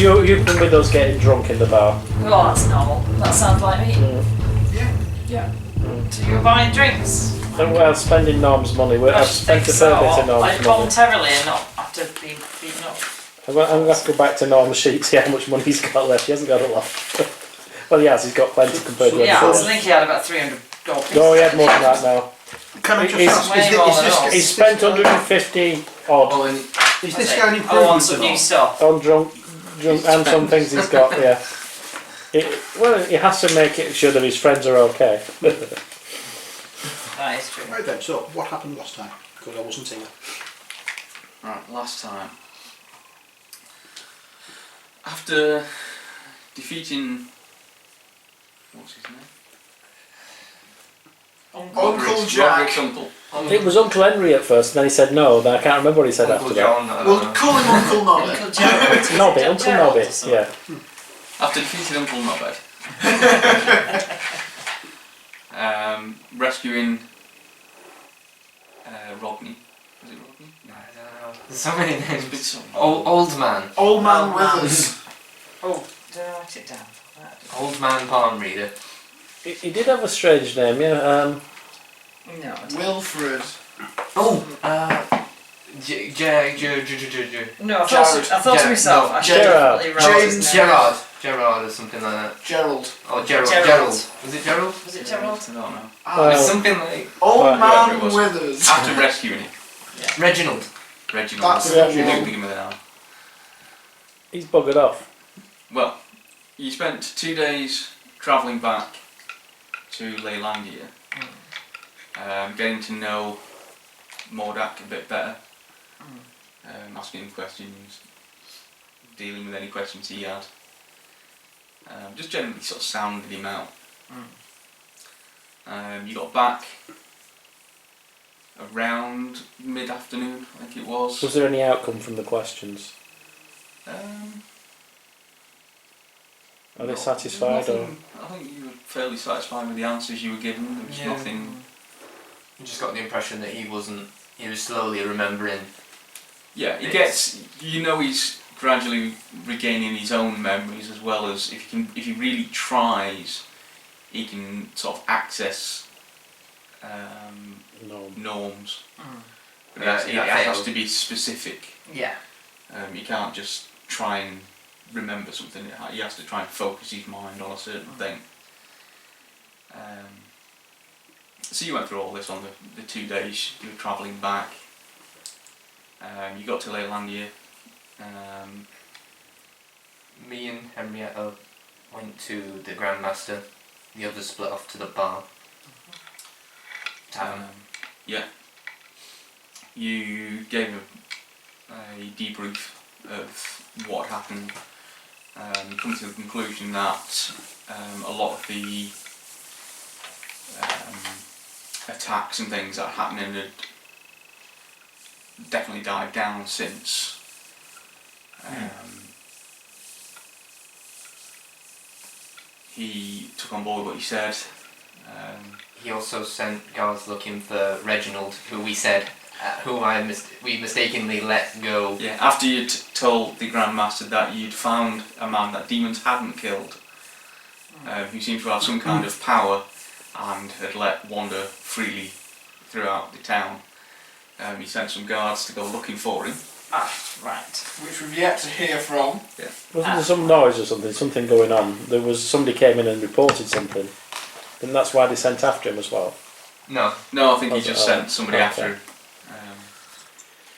you've been with us getting drunk in the bar. Well, that's normal. That sounds like me. Yeah. So you're buying drinks? Well, spending Norm's money. I've spent a fair bit of Norm's Like money. voluntarily and not after being beaten up. I'm going to have to go back to Norm's sheet, see how much money he's got left. He hasn't got a lot. Well, he has. He's got plenty compared to Yeah, I everything. think he had about 300 gold pieces. No, he had more than that now. Can I just He's- ask, He's spent 150 odd Oh, and is this guy an on improvement some at new all? stuff. on drunk and some things he's got, yeah. Well, he has to make it sure that his friends are okay. That is true. Right then, so what happened last time? Because I wasn't here. right, last time. After defeating, what's his name? Uncle Roderick's Jack. uncle. It was Uncle Henry at first, and then he said no, then I can't remember what he said Uncle after John. I don't Well, know. call him Uncle Nobby. Uncle Gerald. that. Nobby, Uncle Gerald Nobby, or something. yeah. After defeating Uncle Nobby, rescuing Rodney. Was it Rodney? I don't know. There's so many It's names. been so Old man. Old man Old man. Withers. Oh, did I write it down? Old man palm reader. He did have a strange name, yeah. No. Wilfred. Oh, No, I thought to myself, I should Gerard. definitely write his name. Gerard or something like that. Gerald. Oh, Gerald. Gerald. Was it Gerald? Was it Gerald? I don't know. It's something like Old Right, man whoever it was. Withers. After rescuing him, Reginald. Reginald. That's Yeah. You don't begin with an R. He's buggered off. Well, you spent 2 days travelling back to Leylandia, getting to know Mordak a bit better, asking him questions, dealing with any questions he had, just generally sort of sounded him out. You got back around mid-afternoon, I think it was. Was there any outcome from the questions? Are they satisfied or? Nothing, I think you were fairly satisfied with the answers you were given. There was Yeah. nothing. You just got the impression that he was slowly remembering. Yeah, he Bits. gets. You know, he's gradually regaining his own memories as well as if he really tries, he can sort of access No. norms. But Yeah, it yeah, has failed. to be specific. Yeah. You can't just try and remember something. He has to try and focus his mind on a certain thing. So you went through all this on the 2 days you were travelling back. You got to Leylandia. Me and Henrietta went to the Grandmaster. The others split off to the bar. Yeah. You gave a debrief of what happened. You come to the conclusion that a lot of the attacks and things that are happening had definitely died down since. He took on board what you said. He also sent guards looking for Reginald, who we said, we mistakenly let go. Yeah, after you'd told the Grandmaster that you'd found a man that demons hadn't killed, who seemed to have some kind of power and had let wander freely throughout the town, he sent some guards to go looking for him. Ah, right. Which we've yet to hear from. Wasn't there some noise or something going on? There was somebody came in and reported something. And that's why they sent after him as well. No. No, I think he Was it- just sent somebody okay. after him.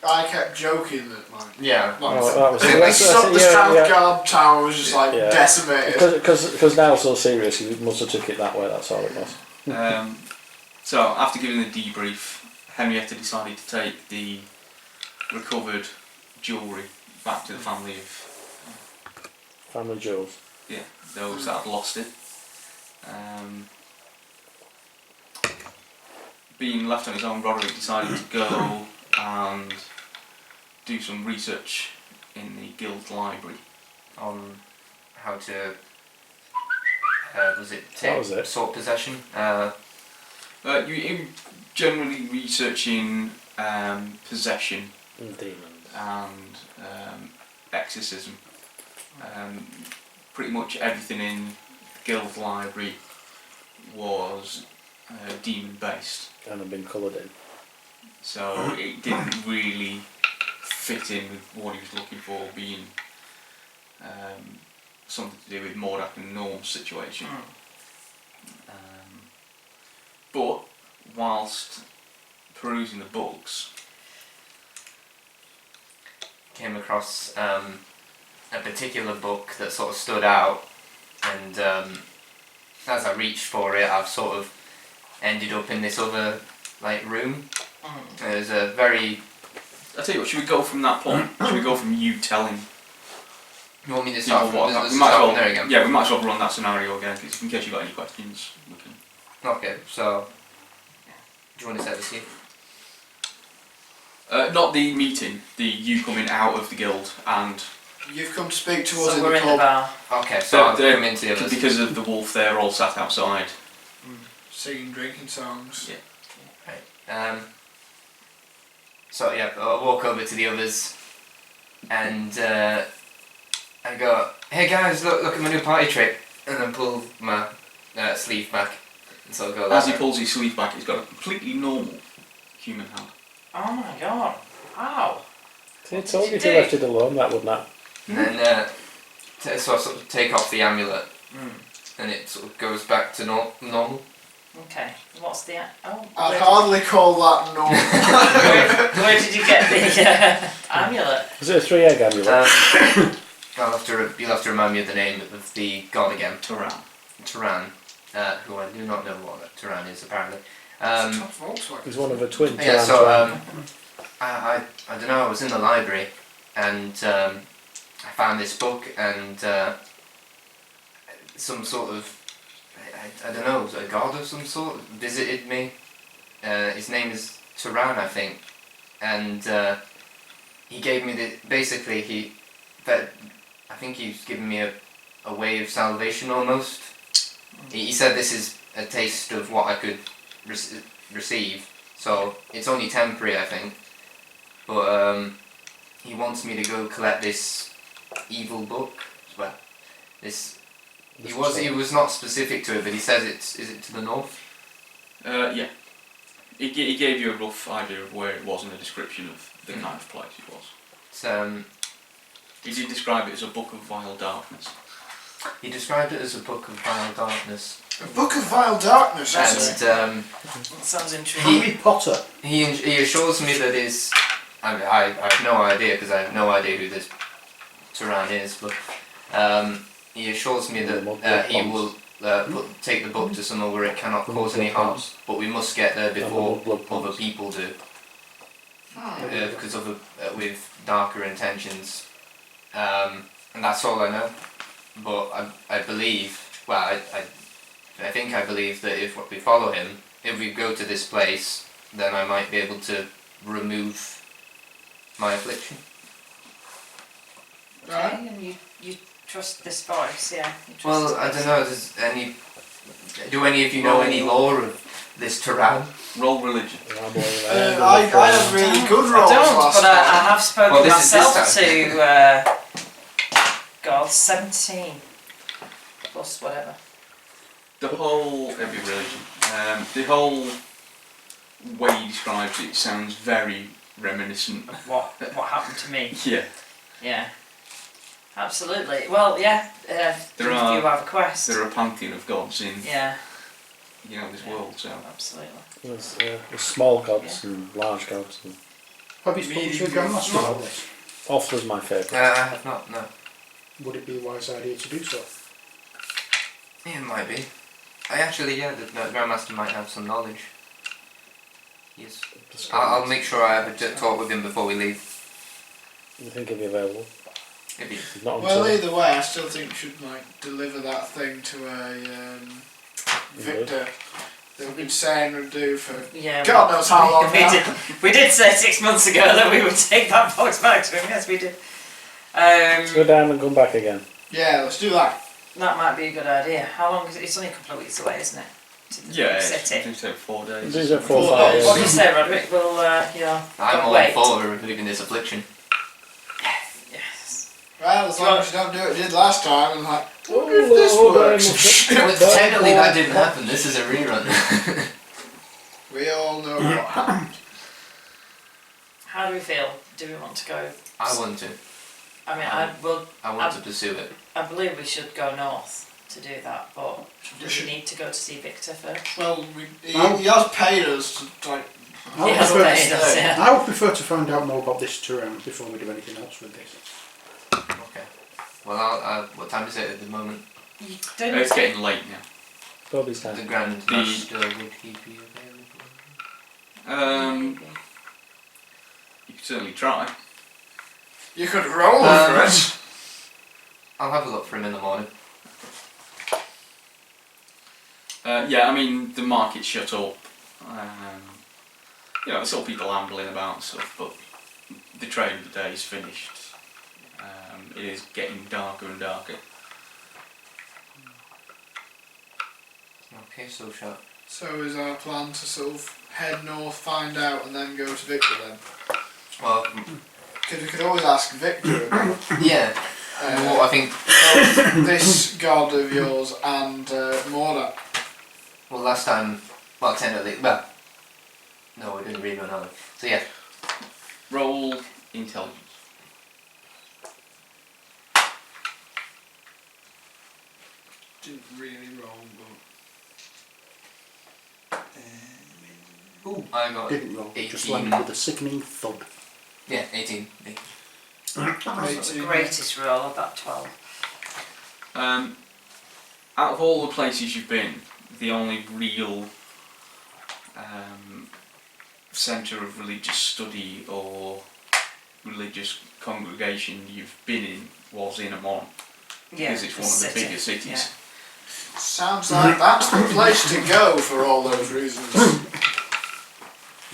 I kept joking that like, Yeah. That was they stopped the yeah, South yeah. Guard Tower was just like Yeah. decimated. Because now it's so serious, he must have took it that way, that's all it was. So after giving the debrief, Henrietta decided to take the recovered jewellery back to the family of Family jewels. those that had lost it. Being left on his own, Roderick decided to go and do some research in the guild library. On how to, was it What was it? sort possession? You generally researching possession And demons. and exorcism. pretty much everything in the guild library was demon based, And have been coloured in. so it didn't really fit in with what he was looking for, being something to do with Mordak and Norm's situation. But whilst perusing the books, Came across a particular book that sort of stood out, and as I reached for it, I've sort of ended up in this other like room. There's a very. I tell you what, should we go from that point? Should we go from you telling? You want me to people start from, what? let's We might as start well, from there again? yeah, we might as well run that scenario again, because in case you've got any questions, we can. Okay, so do you want to set the scene? Not the meeting, the you coming out of the guild and You've come to speak to us So in we're the in the pub, bar. Okay, so I'll They're- come into the others. because of the wolf, they're all sat outside. singing, drinking songs. Yeah. So yeah, I walk over to the others, and I go, "Hey guys, look at my new party trick," and then pull my sleeve back, and so I go. As he pulls his sleeve back, he's got a completely normal human hand. Oh my god. Wow. See, I told you if you left it alone, that wouldn't happen. And then so I sort of take off the amulet, and it sort of goes back to normal. Okay. What's the... Oh. I'd hardly call that normal. Where did you get the amulet? Was it a 3-egg amulet? You'll have to remind me of the name of the god again. Turan. Turan, who I do not know what Turan is apparently. He's one of the twin Yeah, Turans, so right? I don't know. I was in the library and I found this book and some sort of I don't know, a god of some sort visited me. His name is Turan, I think, and he gave me I think he's given me a way of salvation almost. He said this is a taste of what I could receive, so it's only temporary, I think. But he wants me to go collect this evil book. Well, he was not specific to it, but he says is it to the north? Yeah. He gave you a rough idea of where it was and a description of the kind of place it was. It's, He did describe it as a book of vile darkness. he described it as a book of vile darkness. A book of vile darkness, And That sounds interesting. Harry Potter. he assures me that I have no idea because I have no idea who this Turan is, but he assures me that he will take the book to somewhere where it cannot cause any harm, but we must get there before other people do, because of with darker intentions, and that's all I know. But I believe, well, I think I believe that if we follow him, if we go to this place, then I might be able to remove my affliction. Okay, and you trust this voice, yeah. You trust Well, this I voice. don't know. Do any of you know any lore of this Turan? Roll religion. I had really good rolls I don't, last but I time. have spoken Well, this is this myself time. to God, 17 plus whatever. The whole, every religion, the whole way he describes it sounds very reminiscent. Of what happened to me. Yeah. Yeah. Absolutely. Well, yeah. There you are- have a quest. There are a pantheon of gods in, Yeah, this Yeah. world, so. absolutely. There's small gods and large gods. And Have you spoken to your grandmaster about this? Off was my favourite. I have not, no. Would it be a wise idea to do so? Yeah, it might be. The Grandmaster might have some knowledge. Yes. I'll make sure I have a talk with him before we leave. You think he'll be available? If he, Not Well, until either way, I still think we should deliver that thing to a Victor that we've been saying we'd do for Yeah. God knows how long we now. did. We did say 6 months ago that we would take that box back to him. Yes, we did. let's go down and come back again. Yeah, let's do that. That might be a good idea. How long is it? It's only a couple of weeks away, isn't it? To the Yeah, city. it's take 4 days. These are 4 or 4 5 days. What do you days. say, Roderick? We'll, I'm all wait. for removing this affliction. Yes. Well, as long as you don't do what you did last time, and like, Oh, what if this Lord, works? Well, technically that didn't happen. This is a rerun. We all know what happened. How do we feel? Do we want to go? I want to. I mean, I want to pursue it. I believe we should go north to do that, but do We should- we need to go to see Victor first? Well, he has paid us to like. I would, He has prefer, paid us, yeah. I would prefer to find out more about this terrain before we do anything else with this. Okay. Well, what time is it at the moment? You It's didn't. getting late now. Bobby's The time. Grand The- Master, would he be available? You could certainly try. You could roll for it. I'll have a look for him in the morning. Yeah, I mean, the market's shut up. You know, there's still people ambling about and stuff, but the trade of the day is finished. It is getting darker and darker. Okay, so shall. So is our plan to sort of head north, find out, and then go to Victor then? Well, Because we could always ask Victor about yeah. Well, I think. this god of yours and Morda. Well, last time. Well, technically. Well. No, we didn't read one other. So yeah. Roll intelligence. Didn't really roll, but. Ooh, I got. Didn't roll, just 18. landed with a sickening thud. Yeah, 18. That wasn't the greatest roll of that 12. Out of all the places you've been, the only real centre of religious study or religious congregation you've been in was in Amon, Yeah, because it's one of the city. bigger cities. Sounds like that's the place to go for all those reasons.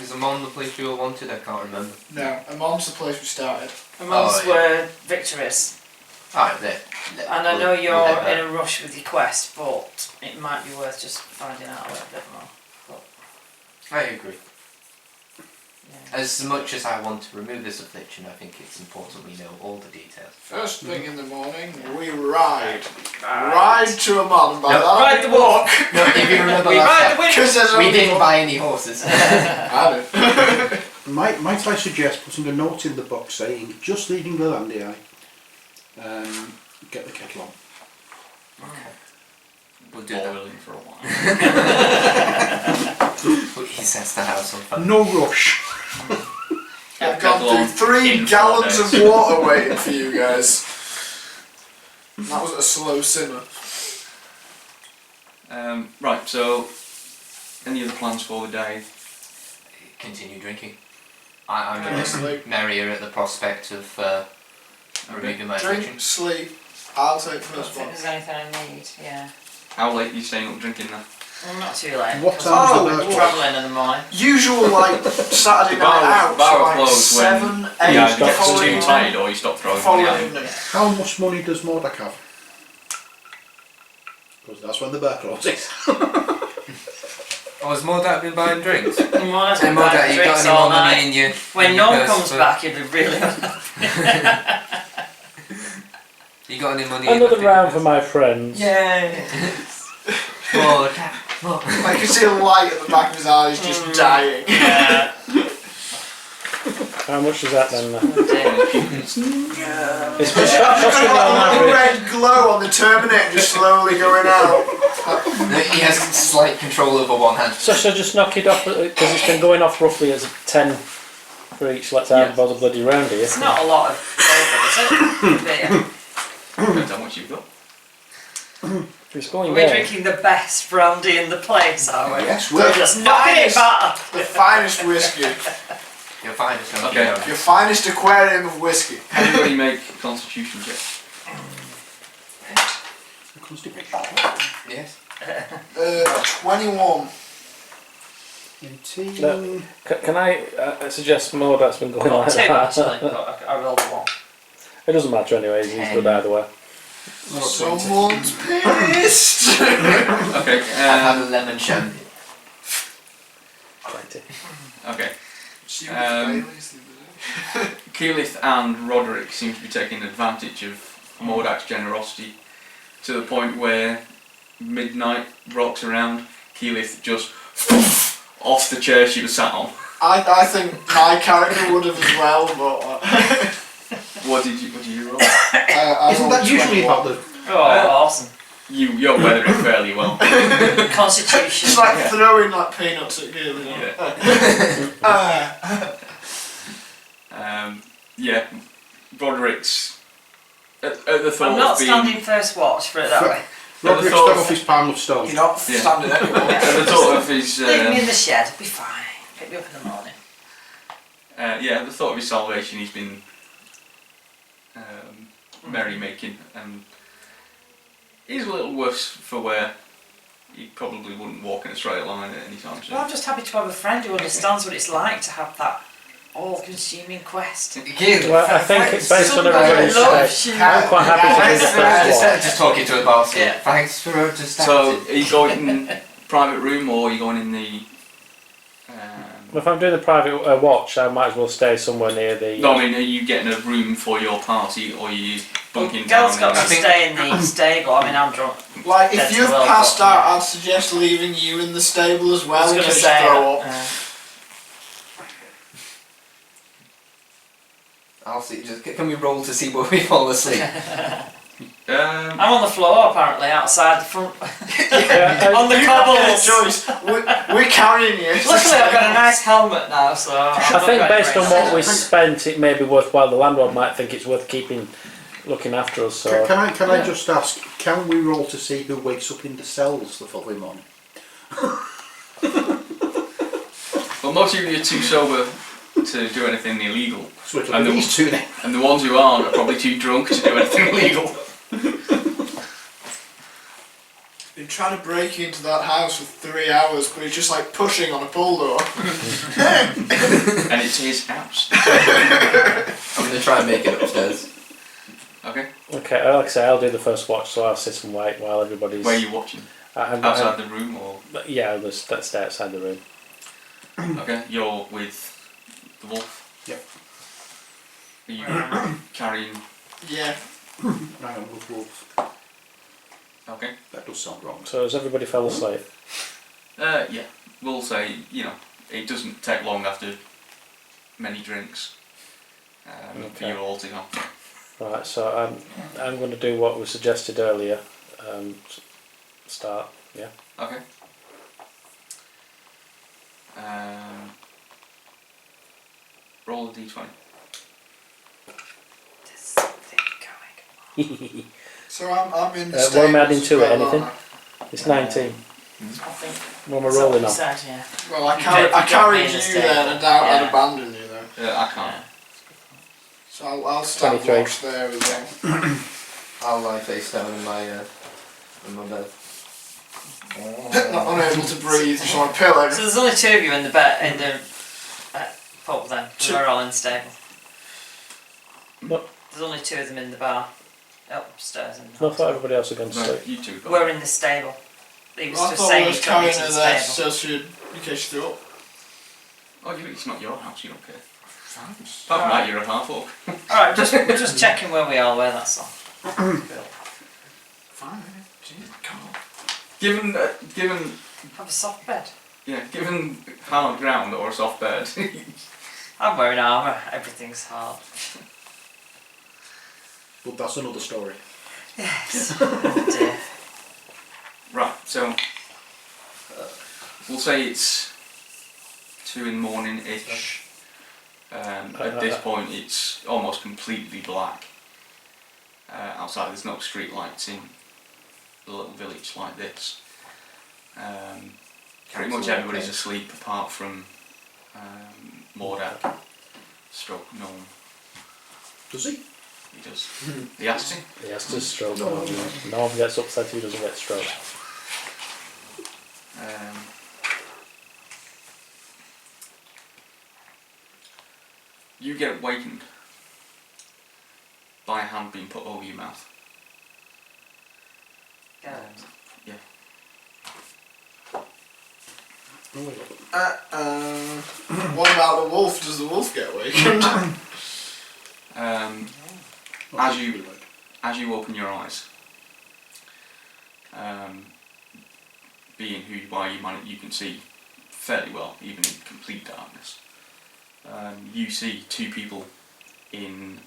Is Amon the place we all wanted? I can't remember. No, Amon's the place we started. Amongst Oh, yeah. where Victor is. Alright, there. And I know We'll you're head back. in a rush with your quest, but it might be worth just finding out a little bit more. I agree. Yeah. As much as I want to remove this affliction, I think it's important we know all the details. First thing in the morning, we ride. Ride to Amon by No. that Ride the big walk. No, if you remember We ride last the time, wind! Because there's we only didn't one- buy any horses. I did. Might I suggest putting a note in the box saying, just leaving Glelandii, get the kettle on. We'll do that. Boiling for a while. He sets the house on fire. No rush. I've gone Kettle on through 3 in 4 gallons days. of water waiting for you guys. That was a slow simmer. Right, so any other plans for the day? Continue drinking. I'm Yeah, sleep. merrier at the prospect of removing my affliction. Drink, sleep. I'll take I don't first think one. there's anything I need, yeah. How late are you staying up drinking then? Well, not too late. What because time's the we're boat? travelling in the morning. Usual like Saturday The bar night out, bar so like closed 7, 8, when you either get following too tired or you stop throwing money following at them. evening. How much money does Mordak have? Because that's when the bar closes. Oh, has Mordak been buying drinks? Morning's Hey been Mordak, buying you got drinks any all more money night. in your When in your Norm purse comes for- back, he'll be really You got any money in Another your round for my friends. Yay! Mordak. I can see a light at the back of his eyes just dying. Yeah. How much is that then? It's It's been got costing a on little average. red glow on the Terminator just slowly going out. He has slight control over one hand. So just knock it off, because it's been going off roughly as 10 for each. Let's have about a bloody round here. It's not a lot of flavour, is it? Beer. Depends how much you've got. It's going We're down. drinking the best brandy in the place, are we? Yes, We're we're just knocking it back. the finest whiskey. You're fine, it's not Okay. Your finest aquarium of whiskey. Everybody make a constitution check. Constipation. Yes. 21. 18. No. Can I suggest more that's been going Well, like two that? actually, but I rolled a 1. It doesn't matter anyway, he's good either way. Someone's pissed. Okay. I've had a lemon champagne. 20. Okay. She Um, was Baileys the other day. Keyleth and Roderick seem to be taking advantage of Mordak's generosity to the point where midnight rocks around, Keyleth just off the chair she was sat on. I think my character would have as well, but What did you roll? I Isn't rolled that usually 21. about the... Oh, awesome. You're weathering fairly well. Constitution. It's like throwing like peanuts at you. Yeah, Roderick's at the thought I'm not of being standing first watch, put it that way. Roderick's thought got of- off his palm of stone. You're not Yeah. standing anymore. at the thought of his Leave me in the shed, I'll be fine. Pick me up in the morning. at the thought of his salvation, he's been merrymaking, and he's a little worse for wear. He probably wouldn't walk in a straight line at any time soon. Well, I'm just happy to have a friend who understands what it's like to have that all-consuming quest. Well, I think it's based on everybody's I'm quite happy to do the first Instead one. of just talking to a boss. Yeah. Thanks for understanding. So, are you going in private room or are you going in the? If I'm doing the private watch, I might as well stay somewhere near the. No, I mean, are you getting a room for your party or are you bunking Girl's down? got to in stay in the stable. I mean, I'm drunk. Like, Dead if to you've well, passed but- out, I'd suggest leaving you in the stable as I well was in going to case say you throw up. I'll see. Just can we roll to see where we fall asleep? I'm on the floor apparently outside the front. Yeah, on the You have no cobbles. choice. We're carrying you. Luckily, I've got a nice helmet now, so I'm I not think going based on crazy. what we spent, it may be worthwhile. The landlord might think it's worth looking after us. So Can I just ask, can we roll to see who wakes up in the cells the following morning? Well, most of you are too sober to do anything illegal, Switch up And with the- these two then. and the ones who aren't are probably too drunk to do anything illegal. Been trying to break into that house for 3 hours, but he's just like pushing on a pull door. And it's his house. I'm gonna try and make it upstairs. Okay. okay, like I say, I'll do the first watch, so I'll sit and wait while everybody's. Where are you watching? Outside the room or? Yeah, let's stay outside the room. Okay, you're with the wolf? Yep. Are you carrying? Yeah. I am with wolves. Okay. That does sound wrong. So has everybody fell asleep? Yeah. We'll say, it doesn't take long after many drinks for Okay. you all to go. Right, so I'm going to do what was suggested earlier. Start, yeah. Okay. Roll a d20. There's something going So I'm in the What stable. am I adding to it? as well, Anything? aren't It's 19. on. I think What am I that's what rolling we on? said, yeah. Well, I You carried got me in you the there stable. and I doubt I'd Yeah. abandon you though. I can't. So I'll stand 23. watch there as well. I'll lie face down in my bed. Not unable to breathe, just on a pillow. So there's only two of you in the bed, in the pub then. We're all in the stable. What? There's only two of them in the bar. Upstairs and No, I thought everybody else had gone to No, sleep. you two go. we're in the stable. He was I just thought saying I he was took me carrying to her the there stable. so she'd, in case you threw up. Oh, it's not your house, you don't care. Thanks. Apart from that, you're a half-orc. Alright, we're just checking where we all were, that's all. Fine. Jeez, come on. Given Have a soft bed. given hard ground or a soft bed, I'm wearing armour, everything's hard. But that's another story. Yes. Oh dear. right. So we'll say it's 2 in the morning ish. At this point, it's almost completely black. Outside, there's no street lights in a little village like this. Pretty much everybody's asleep apart from Mordak. Stroke Gnome. Does he? He does. He has to. He has to stroke. No one gets upset if he doesn't get stroke. You get awakened by a hand being put over your mouth. Oh, wait, look. What about the wolf? Does the wolf get awakened? As you open your eyes, being who you are, you can see fairly well, even in complete darkness. You see two people in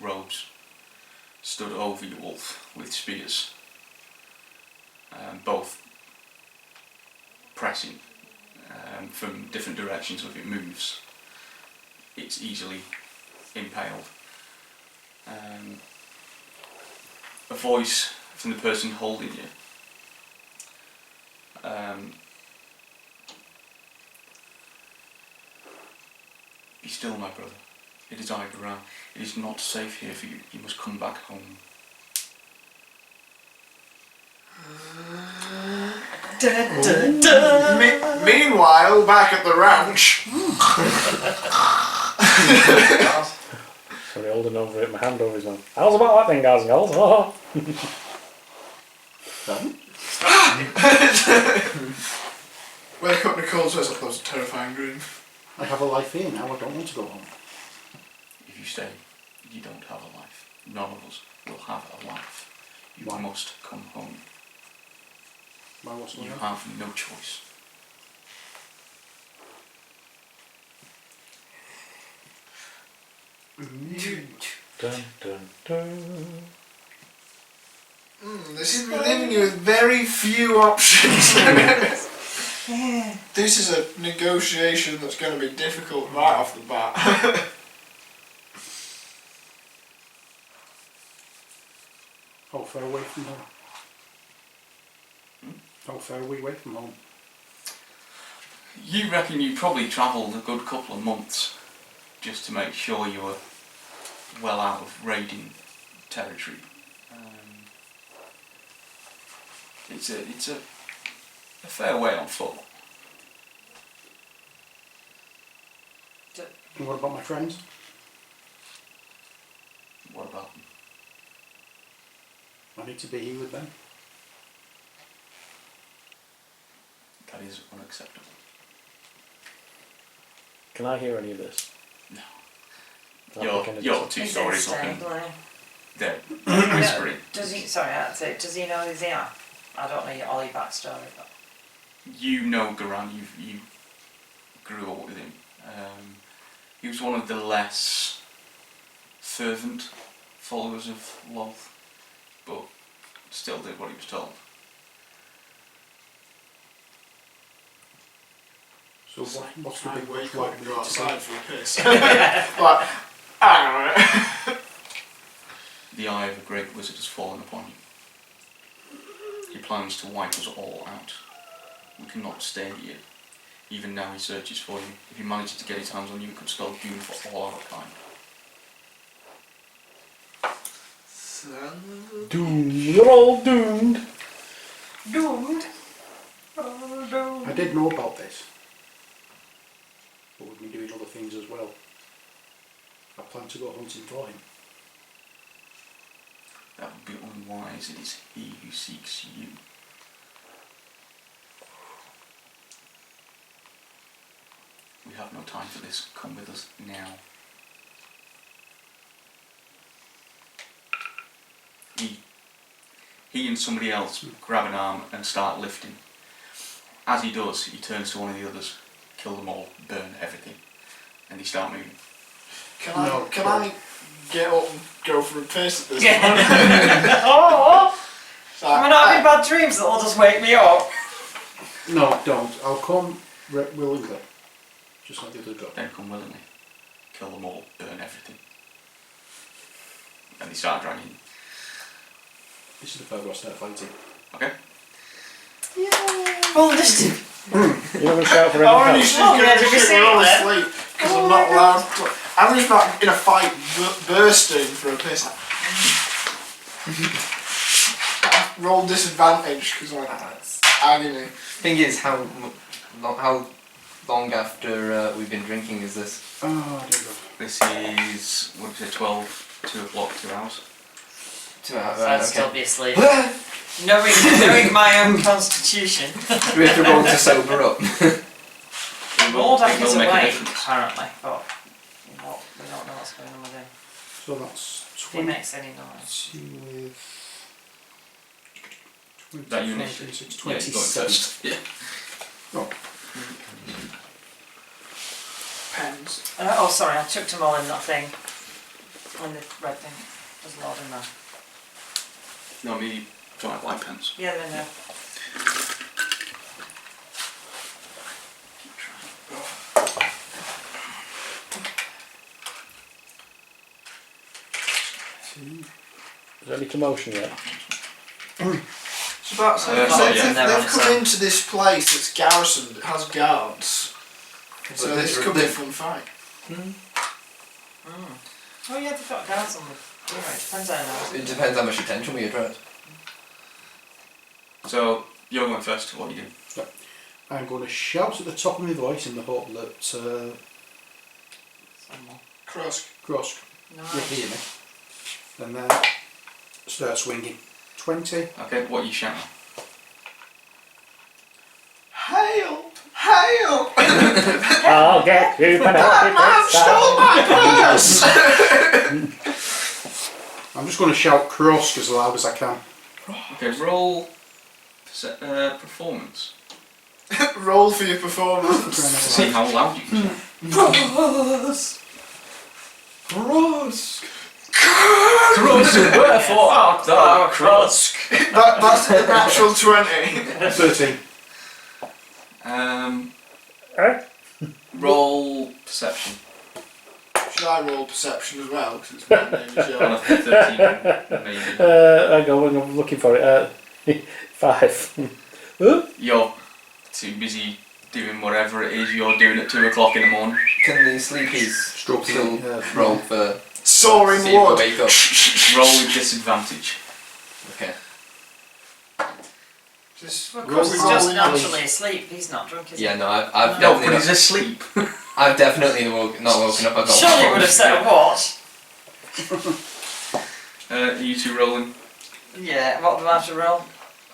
robes stood over your wolf with spears, both pressing from different directions. So if it moves, it's easily impaled. A voice from the person holding you. Be still, my brother. It is I, Garan. It is not safe here for you. You must come back home. Meanwhile, back at the ranch. Sorry, holding over it, my hand over his mouth. How's about that then, guys and girls? Oh. Wake up Nicole, so it's a terrifying dream. I have a life here now, I don't want to go home. If you stay, you don't have a life. None of us will have a life. You Why? must come home. Why, what's You going on? have no choice. Dun, dun, dun. This is leaving you with very few options. This is a negotiation that's going to be difficult right off the bat. How far away from home? How far are we away from home? You reckon you probably travelled a good couple of months just to make sure you were well out of raiding territory. It's a fair way on foot. And what about my friends? What about them? I need to be here with them. That is unacceptable. Can I hear any of this? No. I'm looking at Your this. two He's stories insane, looking. Blaine. They're whispering. Does he? Sorry, that's it. Does he know who they are? I don't know all your backstory, but You know Garan, you grew up with him. He was one of the less fervent followers of Loth, but still did what he was told. So what's the I big wake why up do and we go need to go? outside for a piss. Like, hang on a minute. The eye of a great wizard has fallen upon you. He plans to wipe us all out. We cannot stay here. Even now he searches for you. If he manages to get his hands on you, it could spell doom for all our kind. Doomed. You're all doomed. doomed. I did know about this. But we've been doing other things as well. I plan to go hunting for him. That would be unwise. It is he who seeks you. We have no time for this. Come with us now. He and somebody else grab an arm and start lifting. As he does, he turns to one of the others. Kill them all. Burn everything. And they start moving. Can I get up and go for a piss at this Yeah. point? Oh! Like, Am I not having bad dreams that'll just wake me up? No, don't. I'll come willingly. Just like the other go. Then come willingly. Kill them all. Burn everything. And they start dragging. This is the part where I start fighting. Okay? Well, initiative. You're not going to shout for Oh, and anything he's else. just Oh, yeah, going did to we shit, see we're all it then? asleep because I'm not allowed to. I'm just not in a fight bursting for a piss. Roll disadvantage because I'm agony. Thing is, how long after we've been drinking is this? Oh, dear God. This is, what is it, 2 o'clock, 2 hours. 2 hours. I'd Right, still okay. be asleep. Knowing my own constitution. Do we have to roll to sober up? Mordak It is will make a awake, difference. apparently, but we don't know what's going on with him. So that's If he makes any noise. 20 with That 25, unit. 26, Yeah, you're going 27. first. Yeah. Pens. Oh, sorry, I chucked them all in that thing. In the red thing. There's a lot in there. No, me 5 white pens. Yeah, they're in there. Is there any commotion yet? So that's not yet. they've come into this place that's garrisoned, it has guards. So this could be a fun fight. Oh yeah, they've got guards on the... You're right, depends how It depends how much attention we attract. So, you're going first. What are you doing? I'm going to shout at the top of my voice in the hope that Some more. Krosk No. will hear me. And then start swinging. 20. Okay, what are you shouting? Hail! Hail! I'll get you, Batman stole my purse! I'm just going to shout Krosk as loud as I can. Okay, roll performance. Roll for your performance. See how loud you can shout. Krosk! Krosk! Wherefore art thou cross? That's a natural 20. 13. Roll perception. Should I roll perception as well? Because it's my name is On a Joe. 13, maybe. Hang on, I'm looking for it. 5. You're too busy doing whatever it is you're doing at 2 o'clock in the morning. Can the sleepies Stroke still yeah. roll for Soaring see if we wood. wake up? Roll with disadvantage. Okay. Just Well, of roll course, he's just roll. naturally asleep. He's not drunk, is he? Yeah, no, I've No, but definitely he's asleep. I've definitely not woken up. I've got Surely you would have set a watch. Are you two rolling? Yeah, what do I have to roll?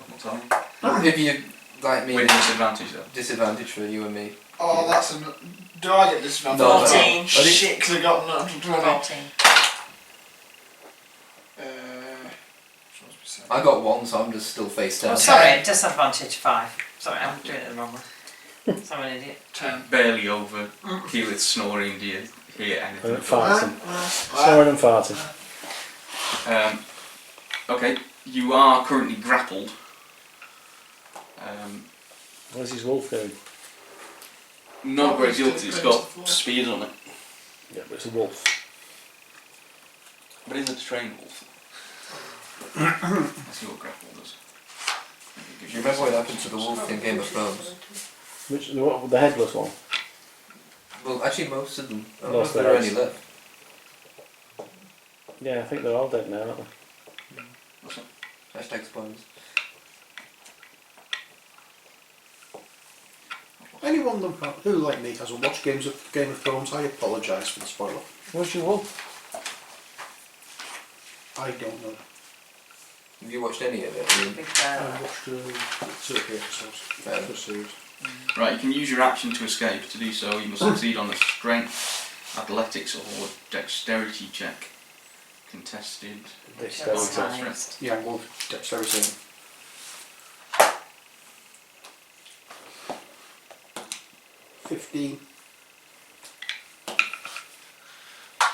What time? If you like me, With disadvantage though. disadvantage for you and me. Oh, that's a. Do I get this? No, 14. Shit, because I got a natural 20. 14. I got 1, so I'm just still face down. Oh, sorry, disadvantage 5. Sorry, I'm doing it the wrong way. So I'm an idiot. 10. Barely over. Keyleth snoring. Do you hear anything? Farting. Snoring and farting. Okay, you are currently grappled. What's his wolf doing? Not a great deal because it's got spears on it. Yeah, but it's a wolf. But it's a trained wolf. That's what grapple does. Do you remember what happened to the wolf in Game of Thrones? Which the headless one? Well, actually, most of them. I don't know Lost if there their are any heads. left. Yeah, I think they're all dead now, aren't they? What's that? Hashtag spoilers. Anyone who, like me, hasn't watched Game of Thrones, I apologise for the spoiler. What's your wolf? I don't know. Have you watched any of it? Ian? Big I bear. watched 30 episodes. First series. Right, you can use your action to escape. To do so, you must succeed on a strength, athletics, or dexterity check. Contested. Dexterity. Highest. Yeah, well, dexterity. $15.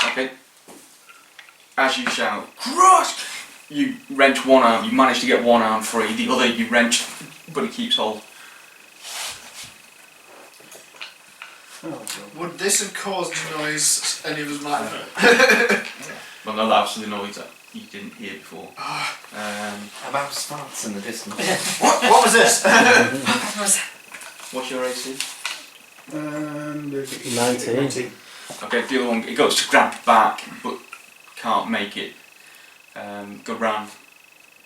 Okay. As you shout, "Cross!" you wrench one arm. You manage to get one arm free. The other you wrench, but it keeps hold. Oh, God. Would this have caused noise any of us might have? Well, no, that's the noise that you didn't hear before. A mouse farts in the distance. What was this? What was that? What's your AC? 19. Okay, the other one, it goes to grab back, but can't make it. Go round,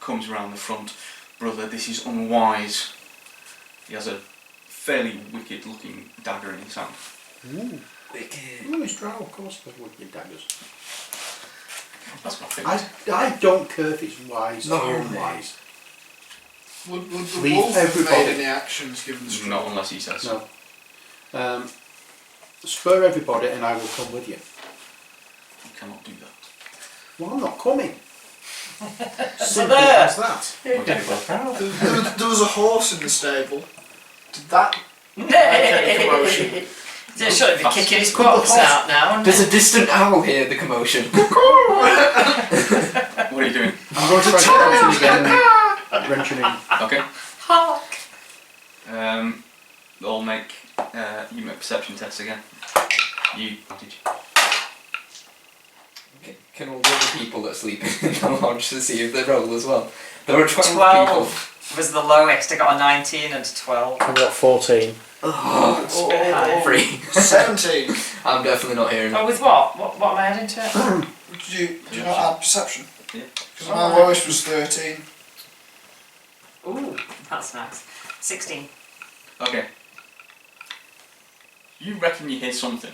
comes around the front. Brother, this is unwise. He has a fairly wicked looking dagger in his hand. Ooh. Wicked. Oh, it's drow, of course, they're wicked daggers. That's my favourite. I don't care if it's wise No. or unwise. Would the Leave wolf have everybody. made any actions given the straw? Not unless he says so. No. Spur everybody and I will come with you. You cannot do that. Well, I'm not coming. So Simple there. as that. There was a horse in the stable. Did that make any commotion? They should be kicking his quotes out now. Does a distant owl hear the commotion? What are you doing? I'm going to try to punch him again and wrench him in. Okay. Hark! I'll make you make perception tests again. You advantage. Can all the other people that sleep in the lodge to see if they roll as well? There are 12 people. 12 was the lowest. I got a 19 and a 12. I've got 14. Oh, It's a bit high. 3. 17. I'm definitely not hearing it. Oh, with what? What am I adding to it? Do you not add perception? Yeah. Because my lowest was 13. Ooh, that's nice. 16. Okay. You reckon you hear something.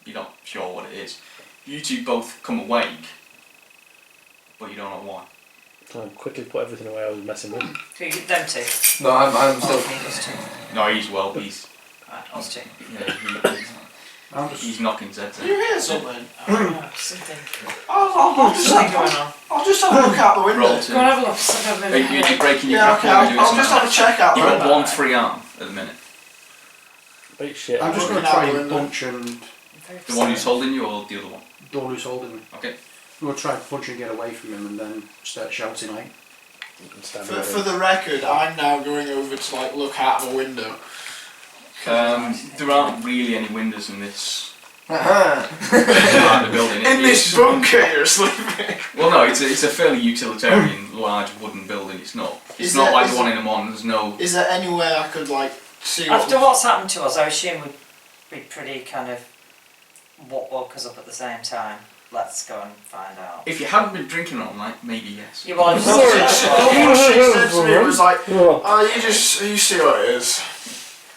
You're not sure what it is. You two both come awake, but you don't know why. I quickly put everything away I was messing with. Who, them two? No, I'm still. Us two. No, he's well. He's Right, us two. yeah, I'm just he's knocking Zed's You head. hear something? Something. I'll just Something have, going on. I'll just have a look out the window. Roll Go and two. have a look. Something Are you breaking your Yeah, grapple okay, or doing I'll just something have a check out the You've window. got one free arm at the minute. Bit shit. I'm just going to Looking try out the and window. punch and The one who's holding you or the other one? the one who's holding me. Okay. I'm going to try and punch and get away from him and then start shouting like. For the record, I'm now going over to like look out the window. There aren't really any windows in this Aha! part of the building. In this bunker you're sleeping. Well, no, it's a fairly utilitarian, large wooden building. It's not. It's Is not there- like is the one in Amon. There's no. Is there any way I could like see what? After what's happened to us, I assume we'd be pretty kind of what woke us up at the same time. Let's go and find out. If you haven't been drinking all night, maybe yes. Yeah, well, I just What she said to me was like, Oh, "Oh, you see what it is."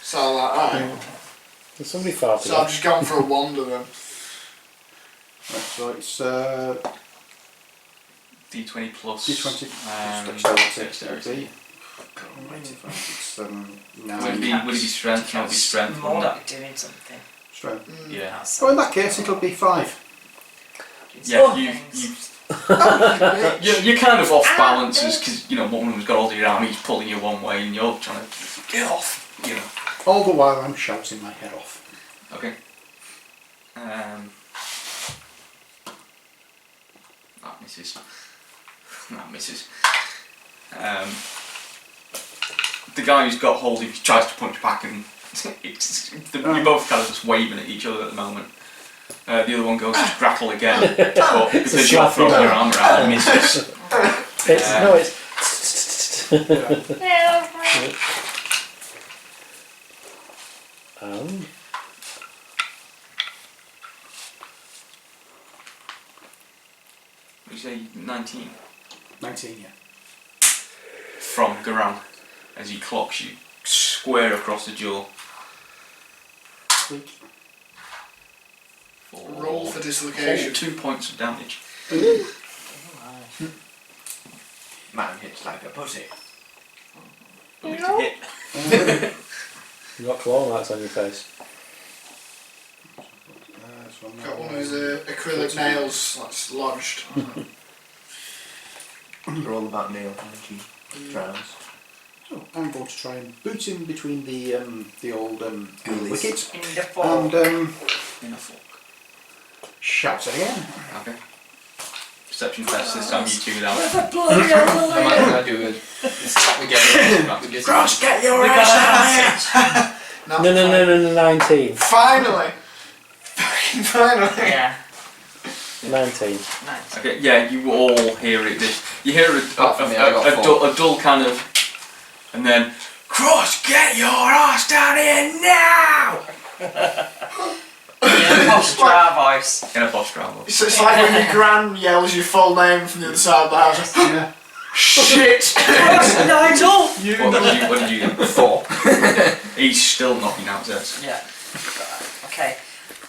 So I'm like, alright. there's somebody farting. So I've just gone for a wander then. Right, so it's D20 plus. D20 dexterity. It's Would it 9 be strength? No, it'd be strength. more wouldn't like doing something. strength. Mm. it? Yeah. That's Oh, in that case, it'll be 5. Yeah, things. you're kind of off balance because you know one of them's got hold of your arm, he's pulling you one way, and you're trying to get off. You know. All the while I'm shouting my head off. Okay. That misses. That misses. The guy who's got hold of you tries to punch back, and you're both kind of just waving at each other at the moment. The other one goes to grapple again, but because you're slap throwing down. your arm around, it misses. It's, no, it's. What do you say, 19? 19, yeah. From Garan, as he clocks you square across the jaw. Sweet. Roll for dislocation. 2 points of damage. Man hits like a pussy. But it's a hit. You've got claw marks on your face. So I'm Got one of now- those acrylic nails that's lodged. They're all about nail energy. Drowns. So I'm going to try and boot him between the old Ghoulies. wickets In the fall. and In a fork. shout again. Okay. Perception test, this time you two out. I do it. We get Cross, get your We ass got out here! No, 19. Finally! Fucking finally! Yeah. 19. Nice. Okay, yeah, you all hear it. You hear Apart from me, I got a dull kind of, and then, Cross, get your ass down here now! Yeah, posh dry voice. In a posh travel. It's like when your gran yells your full name from the other side of the house. Yeah. Shit! Nigel! What did you get? 4. He's still knocking out Zeds. Yeah. Okay.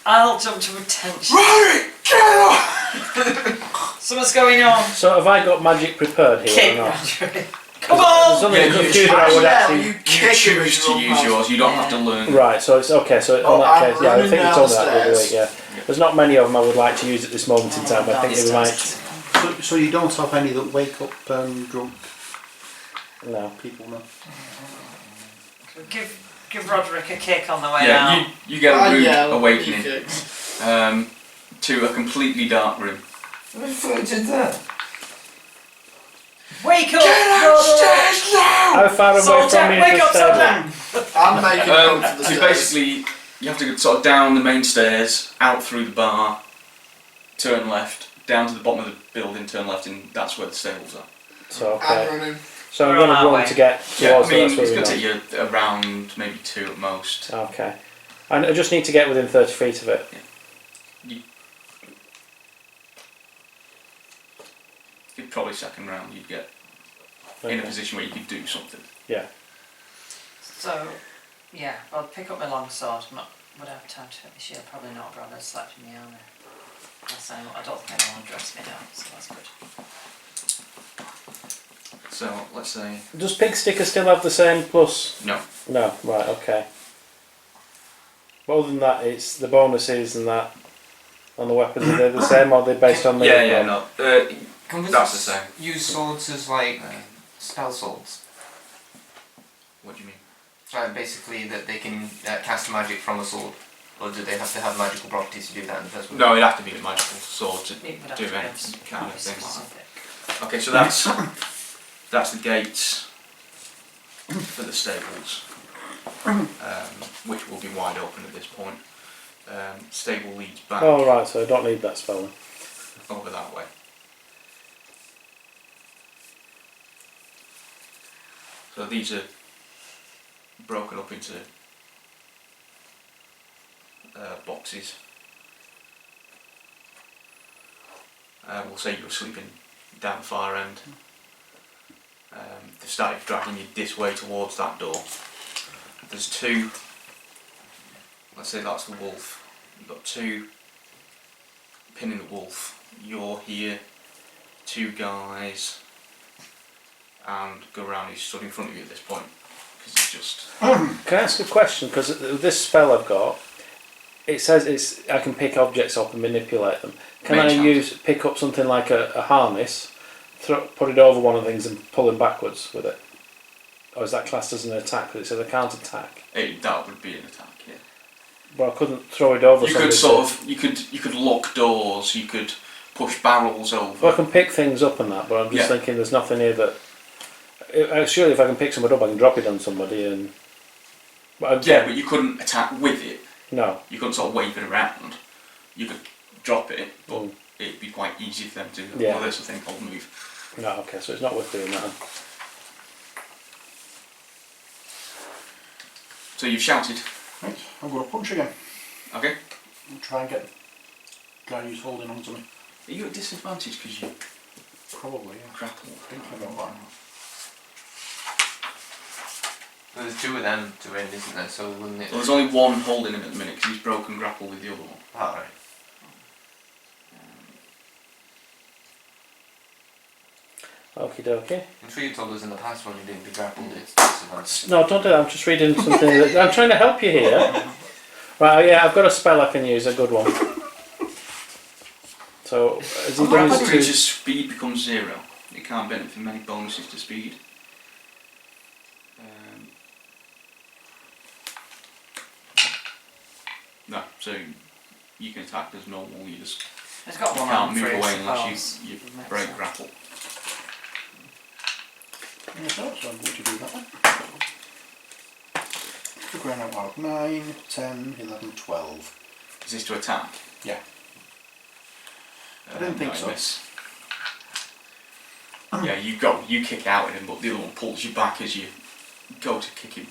I'll jump to attention. Rory, get off! So what's going on? So have I got magic prepared here Kick or not? Roger. Come on! There's only Yeah, a you few that I would actually. you You kick him choose with to your use mouth. yours. You don't have to learn. Right, so it's okay. So Oh, on that I'm case, yeah, I running think you down told me the that the other week. stairs. Yeah, there's not many of them I would like to use at this moment in time. But I think we might. So you don't have any that wake up drunk No. people, no? Give Roderick a kick on the way Yeah, out. you get a rude awakening Kicks. to a completely dark room. What floated that? Wake up! Get upstairs now! How far away Soldier, from me is wake the up, stable? soldier! I'm making up for the So stairs. basically, you have to go sort of down the main stairs, out through the bar, turn left, down to the bottom of the building, turn left, and that's where the stables are. So I'm okay. running. So I'm We're going on to our run way. to get Yeah, towards I mean, that's where it's we going to know. take you around maybe 2 at most. Okay. And I just need to get within 30 feet of it. You'd probably second round, you'd get in a Okay. position where you could do something. So, yeah, I'll pick up my long sword. Would I have time to fit my shield? Probably not, but I've slept in my armour. I don't think anyone will dress me down, so that's good. So, let's say... Does Pig Sticker still have the same plus? No. No, right, okay. But other than that, it's the bonuses and that on the weapons, are they the same or are they based on the... Yeah, no. Can we That's the same. use swords as like spell swords? What do you mean? Basically that they can cast magic from a sword, or do they have to have magical properties to do that in the first place? No, it'd have to be a magical sword to It would have do to be any a kind of thing. specific. Okay, so that's the gates for the stables, which will be wide open at this point. Stable leads back Oh, right, so I don't need that spell then. over that way. So these are broken up into boxes. We'll say you were sleeping down the far end. They started dragging you this way towards that door. There's 2, let's say that's the wolf. You've got 2 pinning the wolf. You're here, 2 guys, and go around. He's stood in front of you at this point because he's just. Can I ask a question? Because this spell I've got, it says I can pick objects up and manipulate them. Can Mage I hand. pick up something like a harness, put it over one of the things and pull him backwards with it? Or is that classed as an attack? Because it says I can't attack. That would be an attack, yeah. But I couldn't throw it over You somebody. could sort of, you could lock doors. You could push barrels over. Well, I can pick things up and that, but I'm just Yeah. thinking there's nothing here that. Surely, if I can pick somebody up, I can drop it on somebody and. But Yeah, but you couldn't attack with it. No. You couldn't sort of wave it around. You could drop it, but Mm. it'd be quite easy for them to. Yeah. Well, there's a thing called move. No, okay, so it's not worth doing that. So you've shouted. Right, I'm going to punch again. Okay. And try and get the guy who's holding on to me. Are you at disadvantage because you Probably, yeah. grapple? Thinking about that. There's 2 of them to win, isn't there? So wouldn't it? Well, there's only one holding him at the minute because he's broken grapple with the other one. Alright. Okie dokie. I'm sure you told us in the past when you did the grapple, it's disadvantage. No, don't do that. I'm just reading something. I'm trying to help you here. Right, yeah, I've got a spell I can use, a good one. So, has he done Grapple his creature's speed becomes 0. It can't benefit from any bonuses to speed. No, so you can attack as normal. You just It's got one can't arm move free, away I unless suppose. you Makes break sense. grapple. Yeah, so I'm going to do that then. Figuring out loud. 9, 10, 11, 12. Is this to attack? Yeah. I didn't think no, so. miss. Yeah, you kick out at him, but the other one pulls you back as you go to kick him.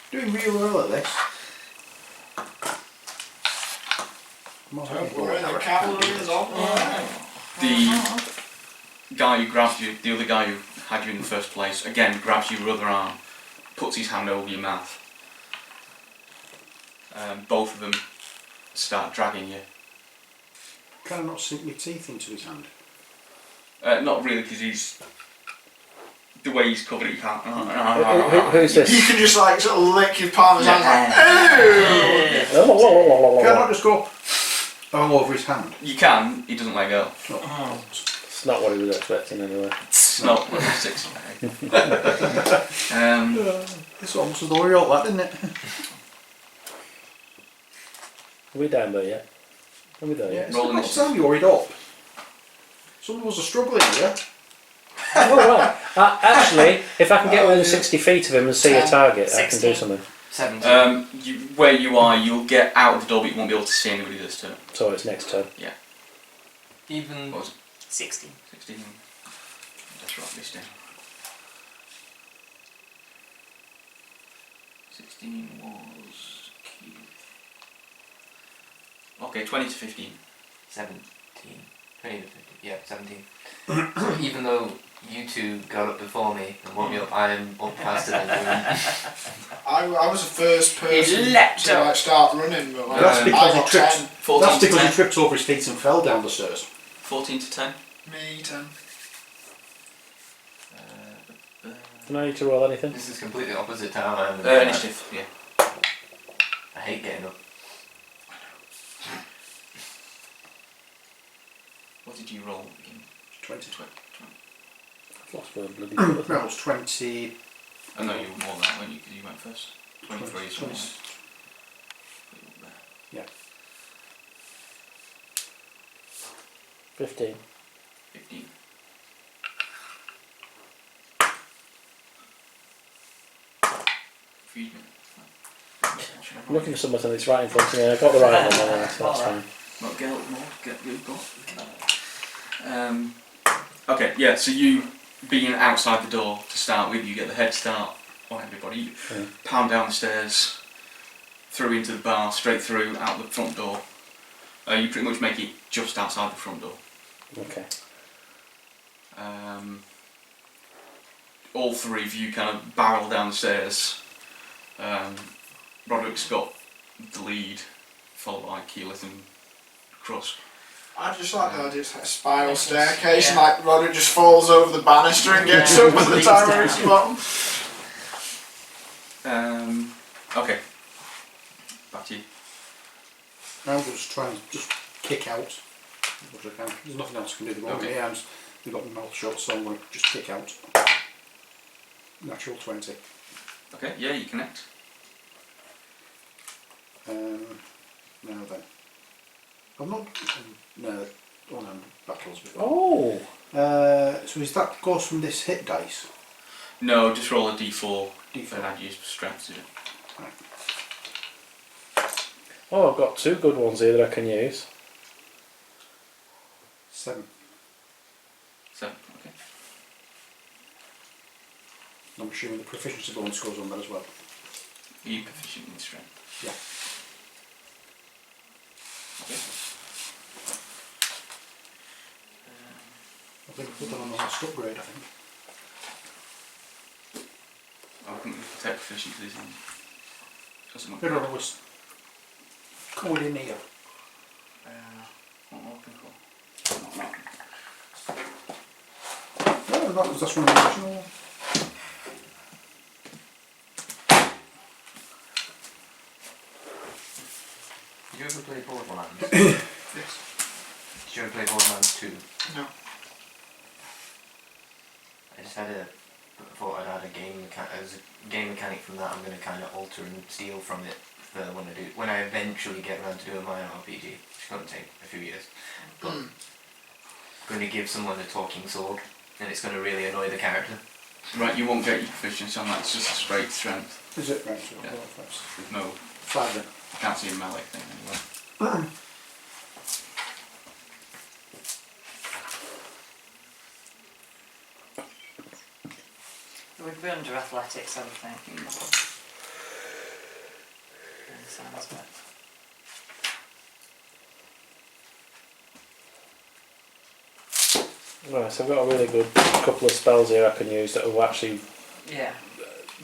Doing real well at this. Don't worry, the cavalry is on. The guy who grabs you, the other guy who had you in the first place, again grabs your other arm, puts his hand over your mouth. Both of them start dragging you. Can I not sink my teeth into his hand? Not really, because he's the way he's covered it. You can't. Who's You this? can just like sort of lick your palm and like, Can I just go all over his hand? You can. He doesn't let go. Oh. It's not what he was expecting anyway. It's not what he's expecting. It's almost as though we all that, didn't it? Are we down there yet? Are we there Yeah, yet? it's Roll about initiative. time you hurried up. Some of us are struggling here. Oh, right. Actually, if I can get within 60 feet of him and see a target, I can do 16. something. 17. Where you are, you'll get out of the door, but you won't be able to see anybody this turn. So it's next turn. Even What was it? 16. 16. Let's write this down. 16 was Keith. Okay, 20 to 15. 17. 20 to 50. Yeah, 17. So even though you two got up before me and woke me up, I am up faster than you. I was the first person He leapt to up. like start running, but like, That's I because he got tripped. 10. 14 That's to because 10. he tripped over his feet and fell down the stairs. 14 to 10. Me 10. Do I need to roll anything? This is completely opposite to how I am. Initiative, yeah. I hate getting up. What did you roll again? 20. 20. I've lost my bloody That was 20. Oh no, you were more than that, weren't you? Because you went first. 23 is 20. one. Yeah. 15. 15. Excuse me. I'm looking for something that's right in front of me. I got the right one anyway, so that's fine. Not get up more, get good, okay, yeah, so you being outside the door to start with, you get the head start on everybody. You pound down the stairs, through into the bar, straight through, out the front door. You pretty much make it just outside the front door. Okay. All three of you kind of barrel down the stairs. Roderick's got the lead, followed by Keyleth and Crust. I just like the idea, it's like a spiral staircase, and like Roderick just falls over the banister and gets up at the time where it's bottom. Okay. Back to you. I'll just try and just kick out. What I can. There's nothing else I can do. They've got Okay. my arms, they've got my mouth shut, so I'm going to just kick out. Natural 20. Okay, yeah, you connect. Now then. I'm not. No, oh no, battles before. Oh! So is that goes from this hit dice? No, just roll a d4 D4. and add your strength to it. Oh, I've got two good ones here that I can use. 7. 7, okay. I'm assuming the proficiency bonus goes on that as well. Are you proficient in strength? Yeah. Okay. I think I put that on the last upgrade, I think. I think we can take proficient for this one. Doesn't Here matter. I was coming in here. What am I looking for? No, that's from the original one. Did you ever play Borderlands? Yes. Did you ever play Borderlands 2? No. I just had thought I'd add a game mechanic from that. I'm going to kind of alter and steal from it for when I eventually get around to doing my own RPG, which is going to take a few years. But I'm going to give someone a talking sword, and it's going to really annoy the character. Right, you won't get your proficiency on that, it's just a straight strength. Is it? Right, so Yeah. that's With no, 5 then. I can't see a melee thing anyway. We'd be under athletics, I would think. Sounds good. Right, so I've got a really good couple of spells here I can use that will actually Yeah.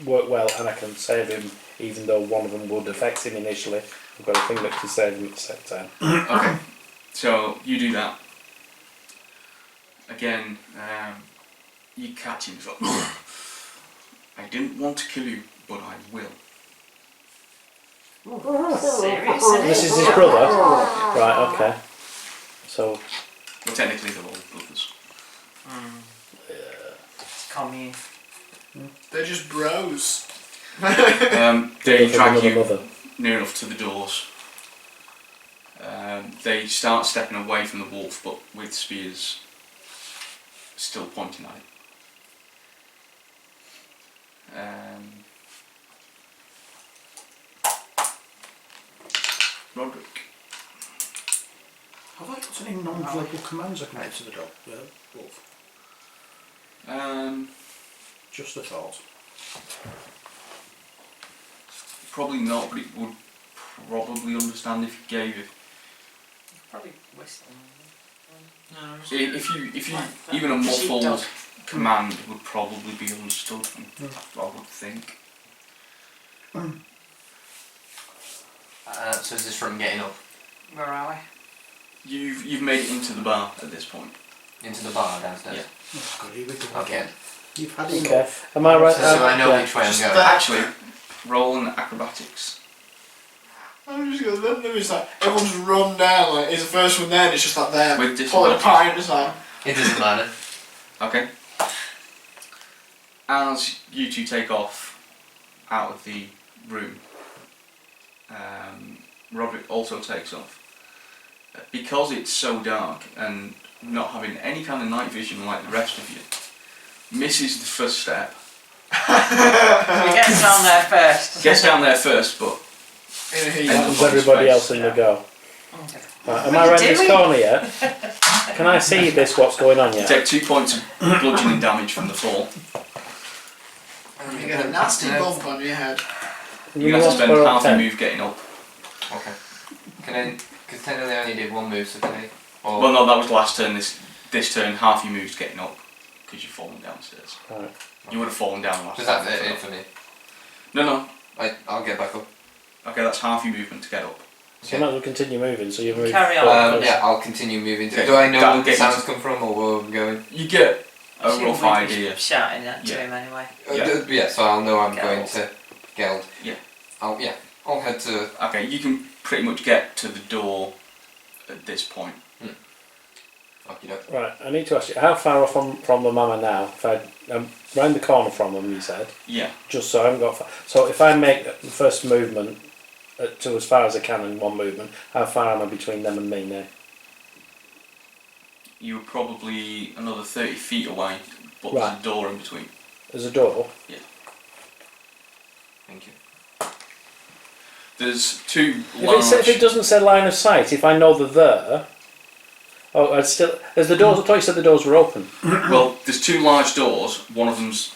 work well, and I can save him even though one of them would affect him initially. I've got a thing that can save him at the same time. Okay, so you do that. again, you catch him. So, I didn't want to kill you, but I will. Serious, isn't This it? is his brother? Right, okay. So, Well, technically they're all brothers. It's commune. They're just bros. They brother from drag another you mother. near enough to the doors. They start stepping away from the wolf, but with spears still pointing at it. Roderick. Have I got any non-verbal commands I can give to the dog? Wolf? Just a thought. Probably not, but it would probably understand if you gave it. Probably whistling. If you even a muffled command would probably be understood. I would think. So is this from getting up Where are we? You've made it into the bar at this point. into the bar downstairs? Yeah. That's good. Here we go. Okay. You've had Okay. enough. Am I right? So I know which way I'm going. Actually, roll an acrobatics. I'm just gonna let them. It's like everyone's run down. Like, is the first one there? And it's just like there. With Pulling a disadvantage. pint. It's like. It doesn't matter. Okay. As you two take off out of the room, Roderick also takes off. Because it's so dark and not having any kind of night vision like the rest of you, misses the first step. So he gets down there first. Gets down there first, but In a heat. And- Happens everybody else in the go. Okay. Right, am I around this corner yet? Can I see this? What's going on you yet? take 2 points of bludgeoning damage from the fall. You get a nasty bump on your head. You have to spend half your move getting up. Okay. Can I? Because technically I only did one move, so can I? Or Well, no, that was last turn. This turn, half your move's getting up because you've fallen downstairs. Right. You would have fallen down last was turn. that it for me? No. I'll get back up. Okay, that's half your movement to get up. So you might as well continue moving. So you move. Carry on. forward. Yeah, I'll continue moving. Okay. Do I know That'll where the get sounds you come from, or where I'm going? You get a Assume rough we'd be idea. Shouting that to Yeah. him anyway. Yeah. So I'll know I'm Geld. going to Geld. Yeah. I'll head to. Okay, you can pretty much get to the door at this point. Fuck it up. Right. I need to ask you, how far off from the mama now? If I'm round the corner from them, you said. Yeah. Just so I haven't got. So if I make the first movement to as far as I can in one movement, how far am I between them and me now? You're probably another 30 feet away, but Right. there's a door in between. There's a door. Thank you. There's two If it doesn't say line of sight, if I know they're there. Oh, I'd still. There's the doors. I thought you said the doors were open. Well, there's two large doors. One of them's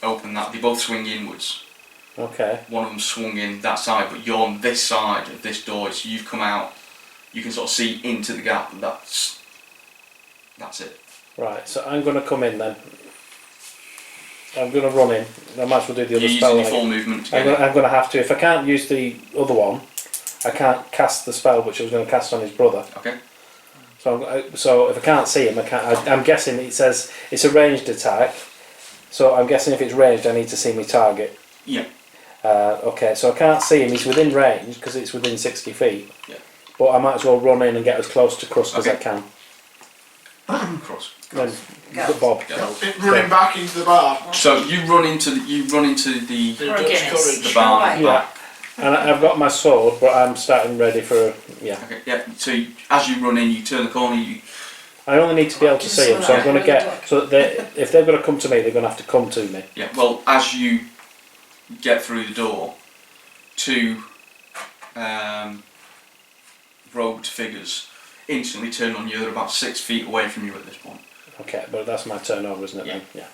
open. That they both swing inwards. Okay. One of them swung in that side, but you're on this side of this door, so you've come out. You can sort of see into the gap. And that's it. Right. So I'm going to come in then. I'm going to run in. I might as well do the You're other using spell. your full movement to get I'm going to have to. If I can't use the other one, I can't cast the spell which I was going to cast on his brother. Okay. So if I can't see him, I can't. I'm guessing it says it's a ranged attack. So I'm guessing if it's ranged, I need to see my target. Yeah. Okay, so I can't see him. He's within range because it's within 60 feet. Yeah. But I might as well run in and get as close to Crust as I Okay. can. Cross. Then Go. Bob. Go. Running back into the bar. So you run into the The Or a Dutch Guinness. courage. the bar. Right. Yeah. And I've got my sword, but I'm starting ready for. Yeah. Okay. Yeah. So as you run in, you turn the corner. I only need to be able to see him, so I'm going to get. So that if they're going to come to me, they're going to have to come to me. Yeah. Well, as you get through the door, two robed figures instantly turn on you. They're about 6 feet away from you at this point. Okay, but that's my turnover, isn't it? Yeah. Then? Yeah.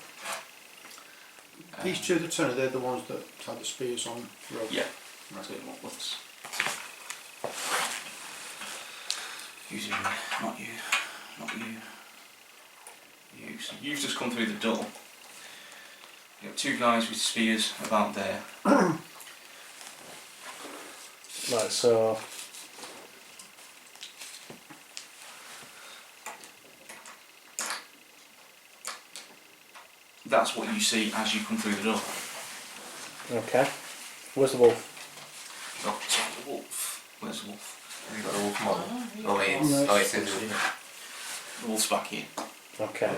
These two that turn, they're the ones that had the spears on rope. Yeah. Right. Let's using not you, not you. You. So you've just come through the door. You have two guys with spears about there. Right. So. that's what you see as you come through the door. Okay. Where's the wolf? Oh, sorry, the wolf. Where's the wolf? Have you got the wolf model? Oh wait, No, it's in The wolf's back here. Okay.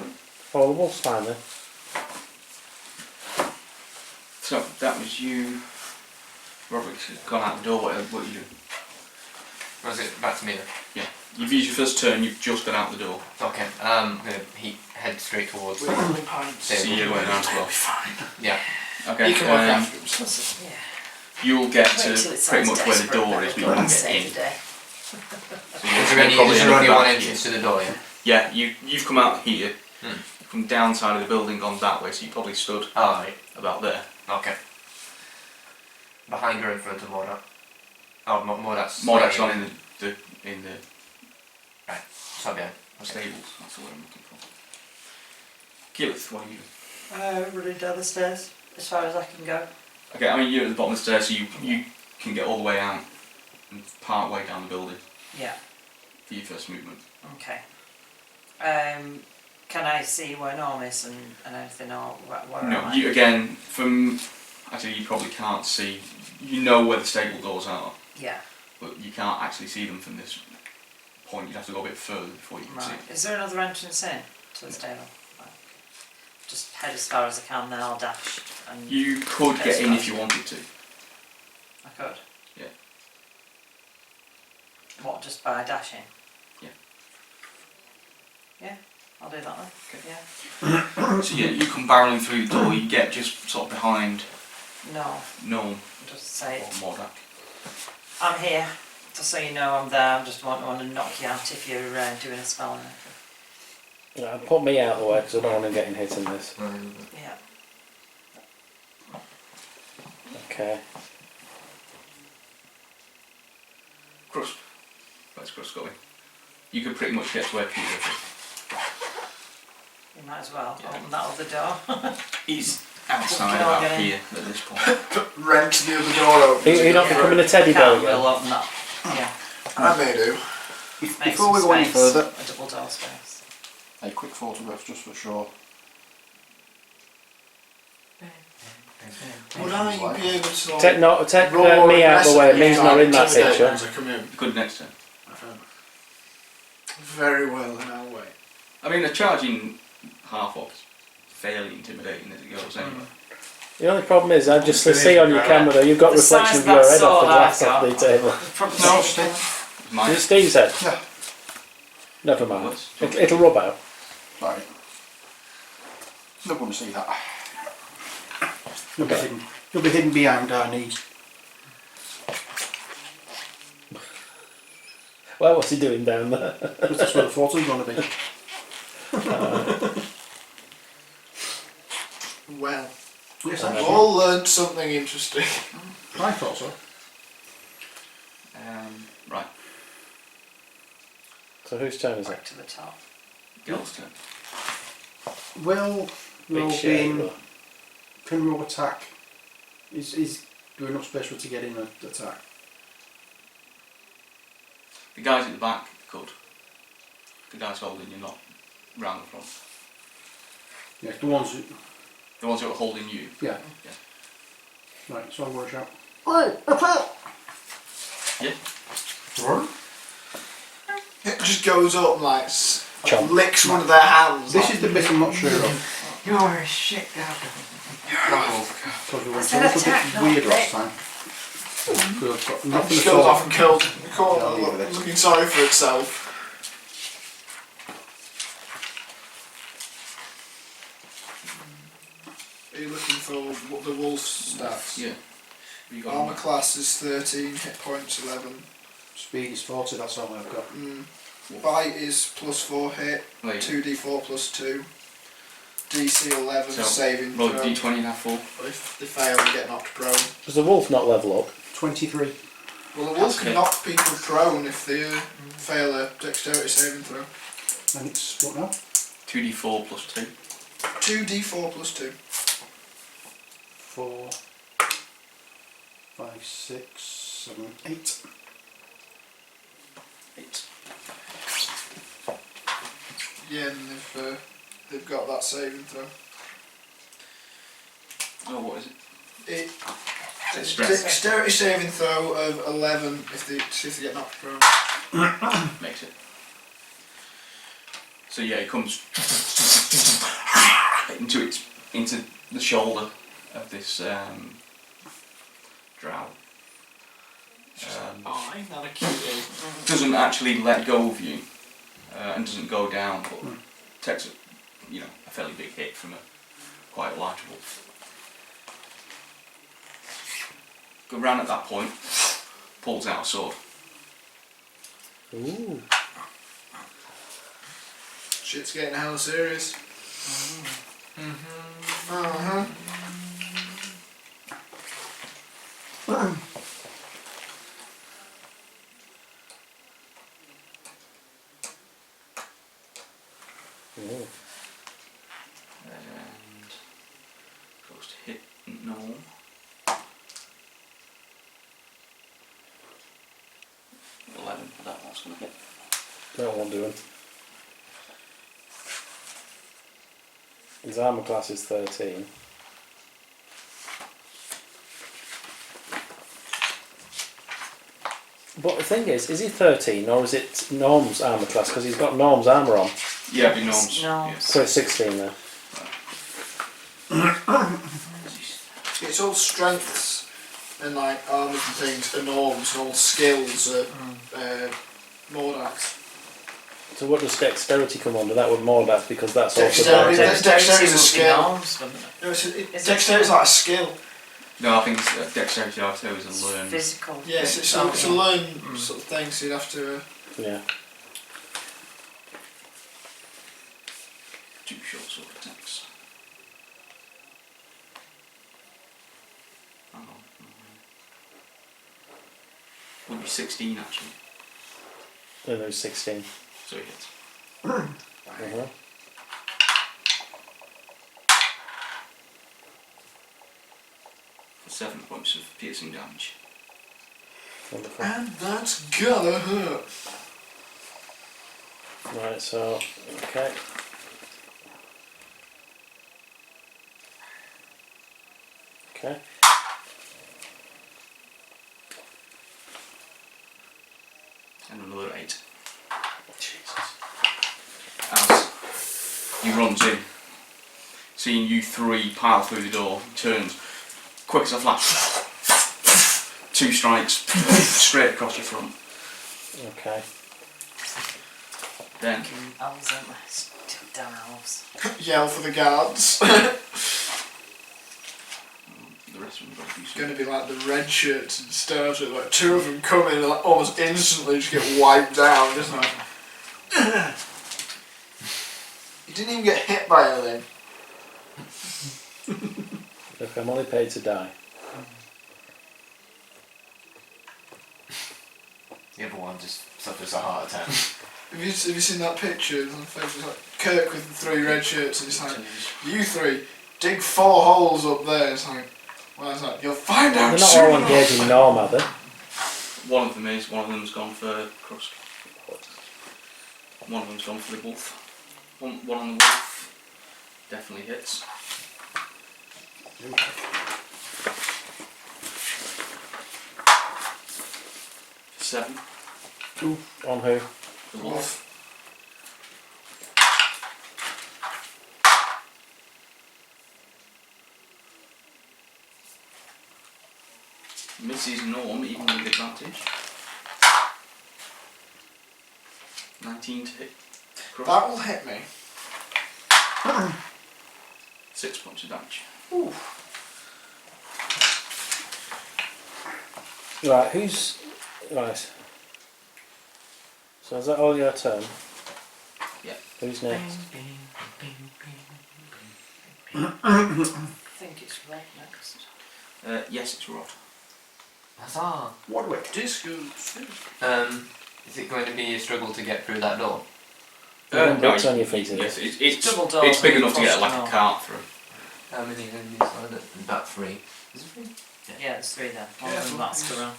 Oh, the wolf's fine then. So that was you. Robert's gone out the door. What are you doing? Was it back to me then? Yeah. You've used your first turn. You've just got out the door. Okay. I'm gonna head straight towards. With all the pints. Stable. See you going around as well. Yeah. Okay. You can look after him. Yeah. You'll get Wait till to it pretty sounds much where the desperate, door then is, we'll but you go can and get save in. the day. So Is there only one entrance to the door? Yeah. Yeah, you've come out here, Hmm. from down side of the building, gone that way, so you probably stood Oh, right. about there. Okay. Behind or in front of Mordak? Oh, Mordak's. Mordak's gone in the So behind. stables. That's the word I'm looking for. Keyleth, what are you doing? Running down the stairs as far as I can go. Okay, I mean you're at the bottom of the stairs, so you can get all the way out and part way down the building Yeah. for your first movement. Okay. Can I see where Norm is and everything, or where am No, I? you again from actually you probably can't see. You know where the stable doors are, Yeah. but you can't actually see them from this point. You'd have to go a bit further before you can see. Right. Is there another entrance in to the stable? Right. Just head as far as I can, then I'll dash. And You could That's get in fine. if you wanted to. I could. Yeah. What? Just by dashing? Yeah. Yeah. I'll do that then. Okay. Yeah. So yeah, you come barreling through the door. You get just sort of behind No. Norm Just say or Mordak. I'm here. Just so you know I'm there. I just want to knock you out if you're doing a spell. And everything. Yeah, put me out of the way because I don't want him getting hit in this. Yeah. Okay. Crust. Where's Crust going? You could pretty much get to where Peter is. You might as well Yeah. open that other door. He's outside Can I about get in? here at this point. Rent the other door open. You're not becoming a teddy bear Can't, again. we'll open that. Yeah. I may do. Make Before we some go any space, further, a double door space. a quick photograph just for sure. Would I be able to Take me out of the way. aggressively Me's not in that intimidate picture. them as I come in? You could next turn. Very well, then I'll wait. I mean, a charging half orc is fairly intimidating as it goes anyway. The only problem is, I just see on your camera though, you've got The reflection size of your of that head off the sword glass I've off the got. table. Probably No, safe. Steve. Is Mine. it Steve's head? Yeah. Never mind. What's- It'll rub out. Right. They're going to see that. You'll be hidden behind our knees. Well, what's he doing down there? Because that's where the photo's going to be. Well, Yes, I've actually. all learned something interesting. I thought so. Right, So whose turn is it? Back to the top. Gil's turn. Will Big Roll shit, being but- can Roll attack? Is there enough space for it to get in and attack? The guys at the back could. The guys holding you, not round the front. Yeah, the ones who, The ones who are holding you. yeah. Yeah. Right, so I'll work out. Yeah. It just goes up and like Chomp. licks one of their hands. This like, is the bit I'm not sure of. You're a shit guy. Because we went said a little attack, bit not weird lick. last time. Because I've got nothing just at goes all. off and kills the Yeah, corner, I'll leave it there. looking sorry for itself. Are you looking for what the wolf stats? Yeah. You got Armour class is 13, hit points 11. Speed is 40, that's all I've got. Bite is +4 hit, Wait, 2d4 +2. DC 11, So, saving roll a throw. d20 and have 4. If they fail, they get knocked prone. Does the wolf not level up? 23. Well, the wolf That's can good. knock people prone if they fail a dexterity saving throw. And it's what now? 2d4 plus 2. 2d4 +2. 4, 5, 6, 7, 8. 8. Yeah, and they've got that saving throw. Oh, what is it? It's Stress. dexterity saving throw of 11 if they get knocked prone. Makes it. So yeah, it comes into the shoulder of this drow. I'm not a cutie. Doesn't actually let go of you and doesn't go down, but takes a fairly big hit from a quite large wolf. Go round at that point, pulls out a sword. Ooh. Shit's getting hella serious. Uh-huh. Ooh. And goes to hit Norm. That one's going to hit. That won't do him. His armour class is 13. But the thing is he 13 or is it Norm's armour class? Because he's got Norm's armour on. Yeah, it'd be Norm's. No. Yes. So it's 16 there. It's all strengths and like armours and things, and norms, and all skills are Mordax. So what does dexterity come under? That would Mordax because that's also Dexterity. part of Dexterity is a would be skill. norms, wouldn't it? No, Is it dexterity is like a skill. No, I think it's dexterity also is a learn. Physical. Yes, it's a learn sort of thing, so you'd have to. Yeah. Two short sword attacks. Hang on. Would be 16 actually, No, there's 16. so he hits. Uh-huh. For 7 points of piercing damage. Wonderful. And that's gonna hurt. Right, so, okay. Okay. And another 8. Jesus. As he runs in, seeing you three pile through the door, he turns, quick as a flash, 2 strikes, straight across your front. Okay. Then, Elves, aren't they? Damn elves. Yell for the guards. the rest of them got to do It's something. going to be like the red shirts and Star Trek, like 2 of them come in and like almost instantly just get wiped down, just like. You didn't even get hit by anything. Look, I'm only paid to die. The other one just suffers a heart attack. Have you seen that picture on Facebook? It's like Kirk with the 3 red shirts and it's like, you 3, dig 4 holes up there. It's like, well, it's like, you'll find out They're not soon all enough. engaging Norm, are they? One of them is, one of them's gone for Krusk. One of them's gone for the wolf. One on the wolf definitely hits. Seven. On who? The wolf. Misses Norm even with advantage. 19 to hit. Krusk. That will hit me. 6 points of damage. Ooh. Right, who's... Right. So is that all your turn? Yeah. Who's next? I think it's red next. Yes, it's Rod. Huzzah! Wadwick. Disco. Is it going to be a struggle to get through that door? No, No, it's on your feet, isn't yes, it? it's Double doors it's big and enough to get cross like a door. cart through. How many enemies are there? About 3. Is it 3? Yeah, there's 3 there. One of Careful. them that's around.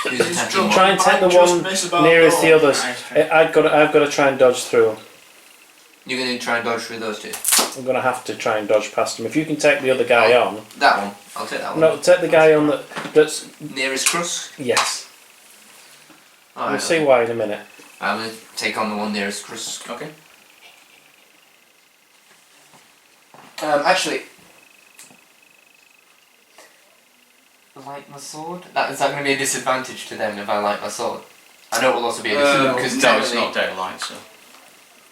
Who's attacking Try and take the Just one miss about nearest the door. others. I've got to try and dodge through. You're going to try and dodge through those two? I'm going to have to try and dodge past him. If you can take the other guy on. That one. I'll take that one. No, take the guy on that's. Nearest Crus? Yes. Alright. We'll see why in a minute. I'm going to take on the one nearest Crus. Okay. Actually, light my sword? Is that going to be a disadvantage to them if I light my sword? I know it will also be a disadvantage because no, it's not daylight, so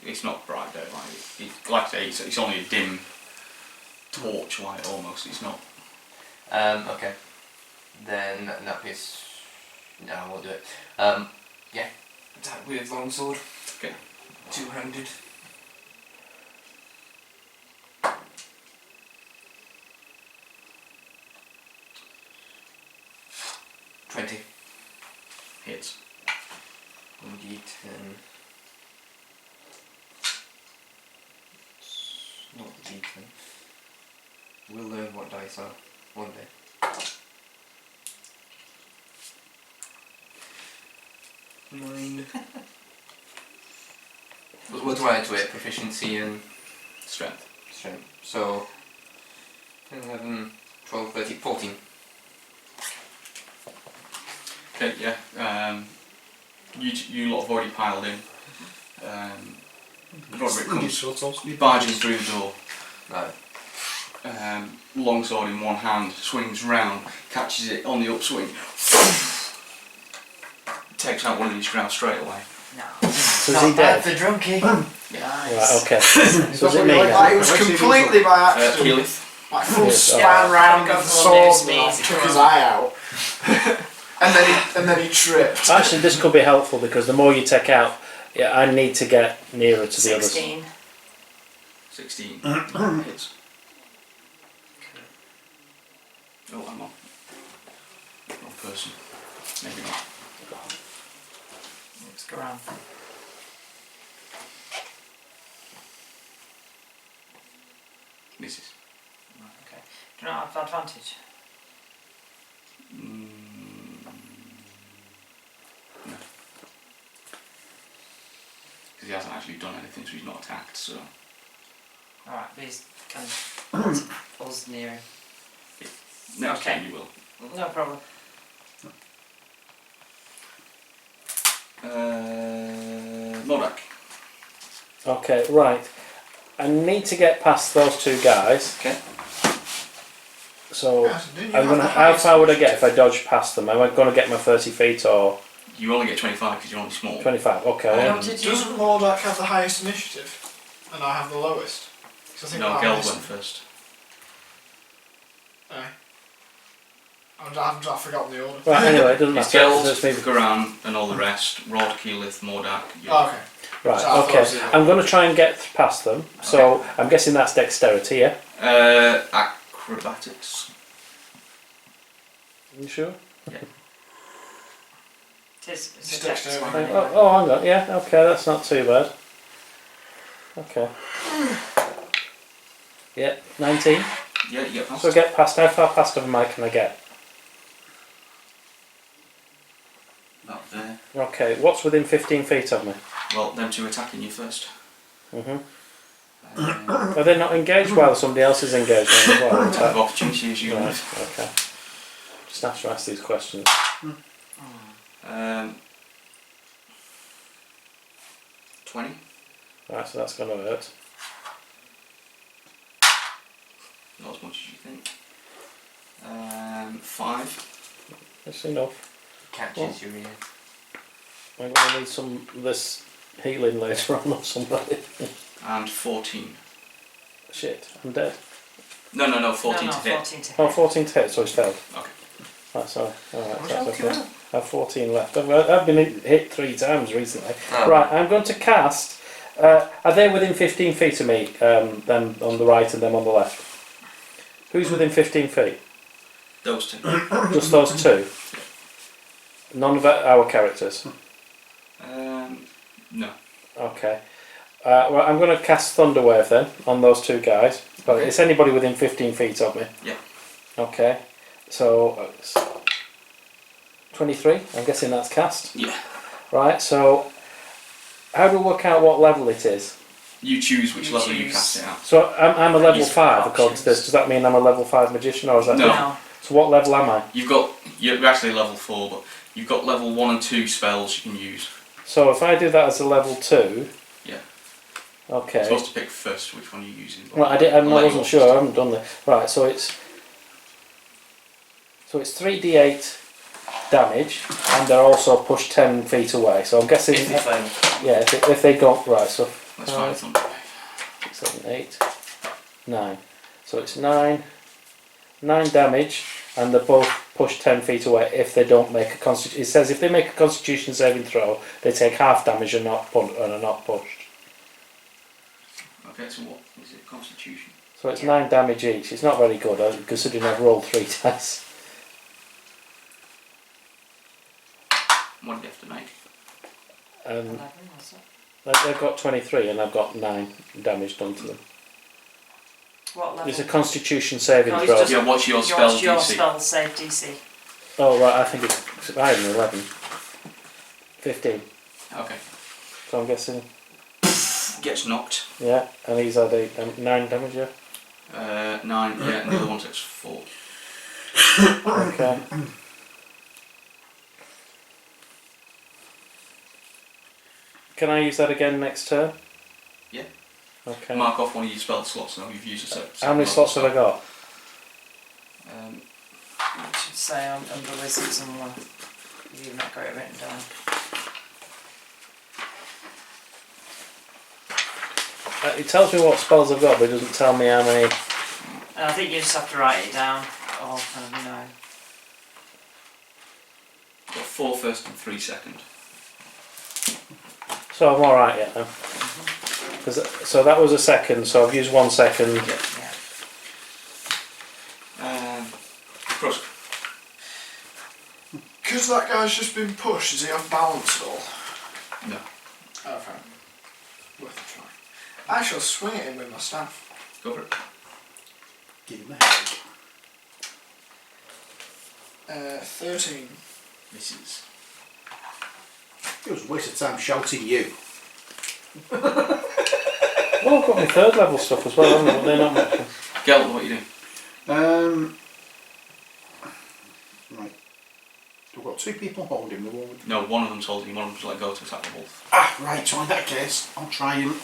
it's not bright daylight. Like I say, it's only a dim torchlight almost. It's not. Okay. Then in that case, no, I won't do it. Yeah, attack with longsword. Okay. Two-handed. Hits. 1d10. It's not the d10. We'll learn what dice are one day. 9. What do I add to it? Proficiency and Strength. strength. So 11, 12, 13, 14. Okay, yeah. You lot have already piled in. Roderick comes barging through the door. Right. Longsword in one hand, swings round, catches it on the upswing, takes out one of these ground straight away. No. So is he dead? The drunkie. Right, okay. So is it me Like, then? it was completely by accident. Keyleth. Like full Yes, span round Go with the for one near sword, and I Smeezy, took come his on. eye out. and then he tripped. Actually, this could be helpful because the more you take out, yeah, I need to get nearer to the others. 16. 16 hits. Oh, I'm on. Wrong person. Maybe not. Let's go around. Misses. Right, okay. Do you not have advantage? No. Because he hasn't actually done anything, so he's not attacked, so. Alright, but he's kind of us near him. Next Okay. time you will. No problem. Modak. Okay, right. I need to get past those two guys. Okay. So Yes, didn't you I'm have gonna. the How highest far would I get if initiative? I dodge past them? Am I going to get my 30 feet or You only get 25 because you're only small. 25? Okay. How did you? Doesn't Mordak have the highest initiative? And I have the lowest? 'Cause I think No, I Geld missed- went first. Aye. I've forgotten the order. Right. Anyway, it doesn't It's matter. Geld, Let's move. Garan, and all the rest. Rod, Keyleth, Mordak. Oh, okay. Right. So I thought it Okay. was the I'm going to try and get past them. So I'm guessing that's dexterity. Yeah. Acrobatics. You sure? It's It's a dex dexterity. one. Oh, hang on. Yeah. Okay. That's not too bad. Okay. Yeah. 19. Yeah, you get past. So get past. How far past of Mike can I get? About there. Okay. What's within 15 feet of me? Well, them two attacking you first. Mhm. Are they not engaged while somebody else is engaged on as well? Type of opportunity as you Right, would. okay. Just have to ask these questions. 20. Right, so that's going to hurt. Not as much as you think. 5. That's enough. Catches your ear. I'm going to need some of this healing later on or somebody. And 14. Shit, I'm dead. No, 14 no, to hit. 14 to hit. Oh, 14 to hit, so he's failed. Okay. Right, sorry. Alright, Watch that's out, okay. killer. I have 14 left. I've been hit 3 times recently. Oh. Right, I'm going to cast. Are they within 15 feet of me? Them on the right and them on the left? Who's within 15 feet? Those two. Just those two? None of our characters? No. Okay. Well, I'm going to cast Thunder Wave then on those two guys. But Okay. it's anybody within 15 feet of me. Yeah. Okay. So, it's 23. I'm guessing that's cast. Yeah. Right, so how do we work out what level it is? You choose which You level you choose. cast it at. So I'm a level Use 5 according to options. this. Does that mean I'm a level 5 magician, or is that? No. So what level am I? You're actually level 4, but you've got level 1 and 2 spells you can use. So if I do that as a level 2. Yeah. Okay. You're supposed to pick first which one you're using. but Right, I I'll let you wasn't off. sure. I haven't done that. Right, so it's 3d8 damage, and they're also pushed 10 feet away. So I'm guessing. If they fail. Yeah, if they go right. So Let's find something. 7, 8, 9. So it's 9 damage, and they're both pushed 10 feet away if they don't make a constitution. It says if they make a constitution saving throw, they take half damage and are not pushed. Okay, so what is it? Constitution. So it's Yeah. 9 damage each. It's not very good, considering I've rolled 3 dice. What do you have to make? 11, was it? They've got 23, and I've got 9 damage done to them. What level? It's a constitution saving No, it's throw. just- Yeah, what's your spell What's your DC? spell save DC? Oh, right, I think it's higher than 11. 15. Okay. So I'm guessing, Gets knocked. yeah, and he's had 9 damage, yeah? 9, yeah, and the other one takes 4. Okay. Can I use that again next turn? Yeah. Okay. Mark off one of your spell slots now, you've used a set. How many slots have I got? It should say under wizards somewhere. You've not got it written down. It tells me what spells I've got, but it doesn't tell me how many. And I think you just have to write it down, or Got 4 first and 3 second. So I'm alright yet then. So that was a second, so I've used 1 second. Yeah. Yeah. Cross. Because that guy's just been pushed, is he off balance at all? No. Oh, fine. Worth a try. I shall swing at him with my staff. Go for it. Give him a headache. 13. This is. It was a waste of time shouting you. Well, I've got my 3rd level stuff as well, haven't I? But they're not much. Gel, what are you doing? Right. We've got 2 people holding the one. No, one of them's holding, one of them's let go to attack the wolf. Ah, right, so in that case, I'll try and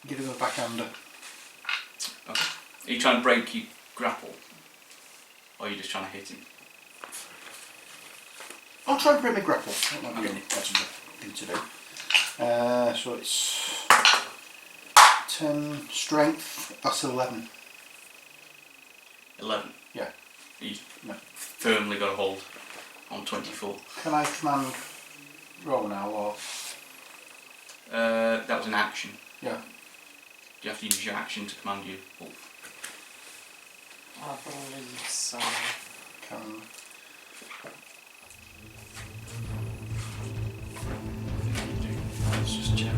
give him a backhander. Okay. Are you trying to break your grapple? Or are you just trying to hit him? I'll try and break my grapple. That might be a better thing to do. So it's 10 strength, that's 11. 11? Yeah. He's No. firmly got a hold on 24. Can I command roll now, or? That was an action. Yeah. You have to use your action to command your wolf. I believe so. Can... Let's just check.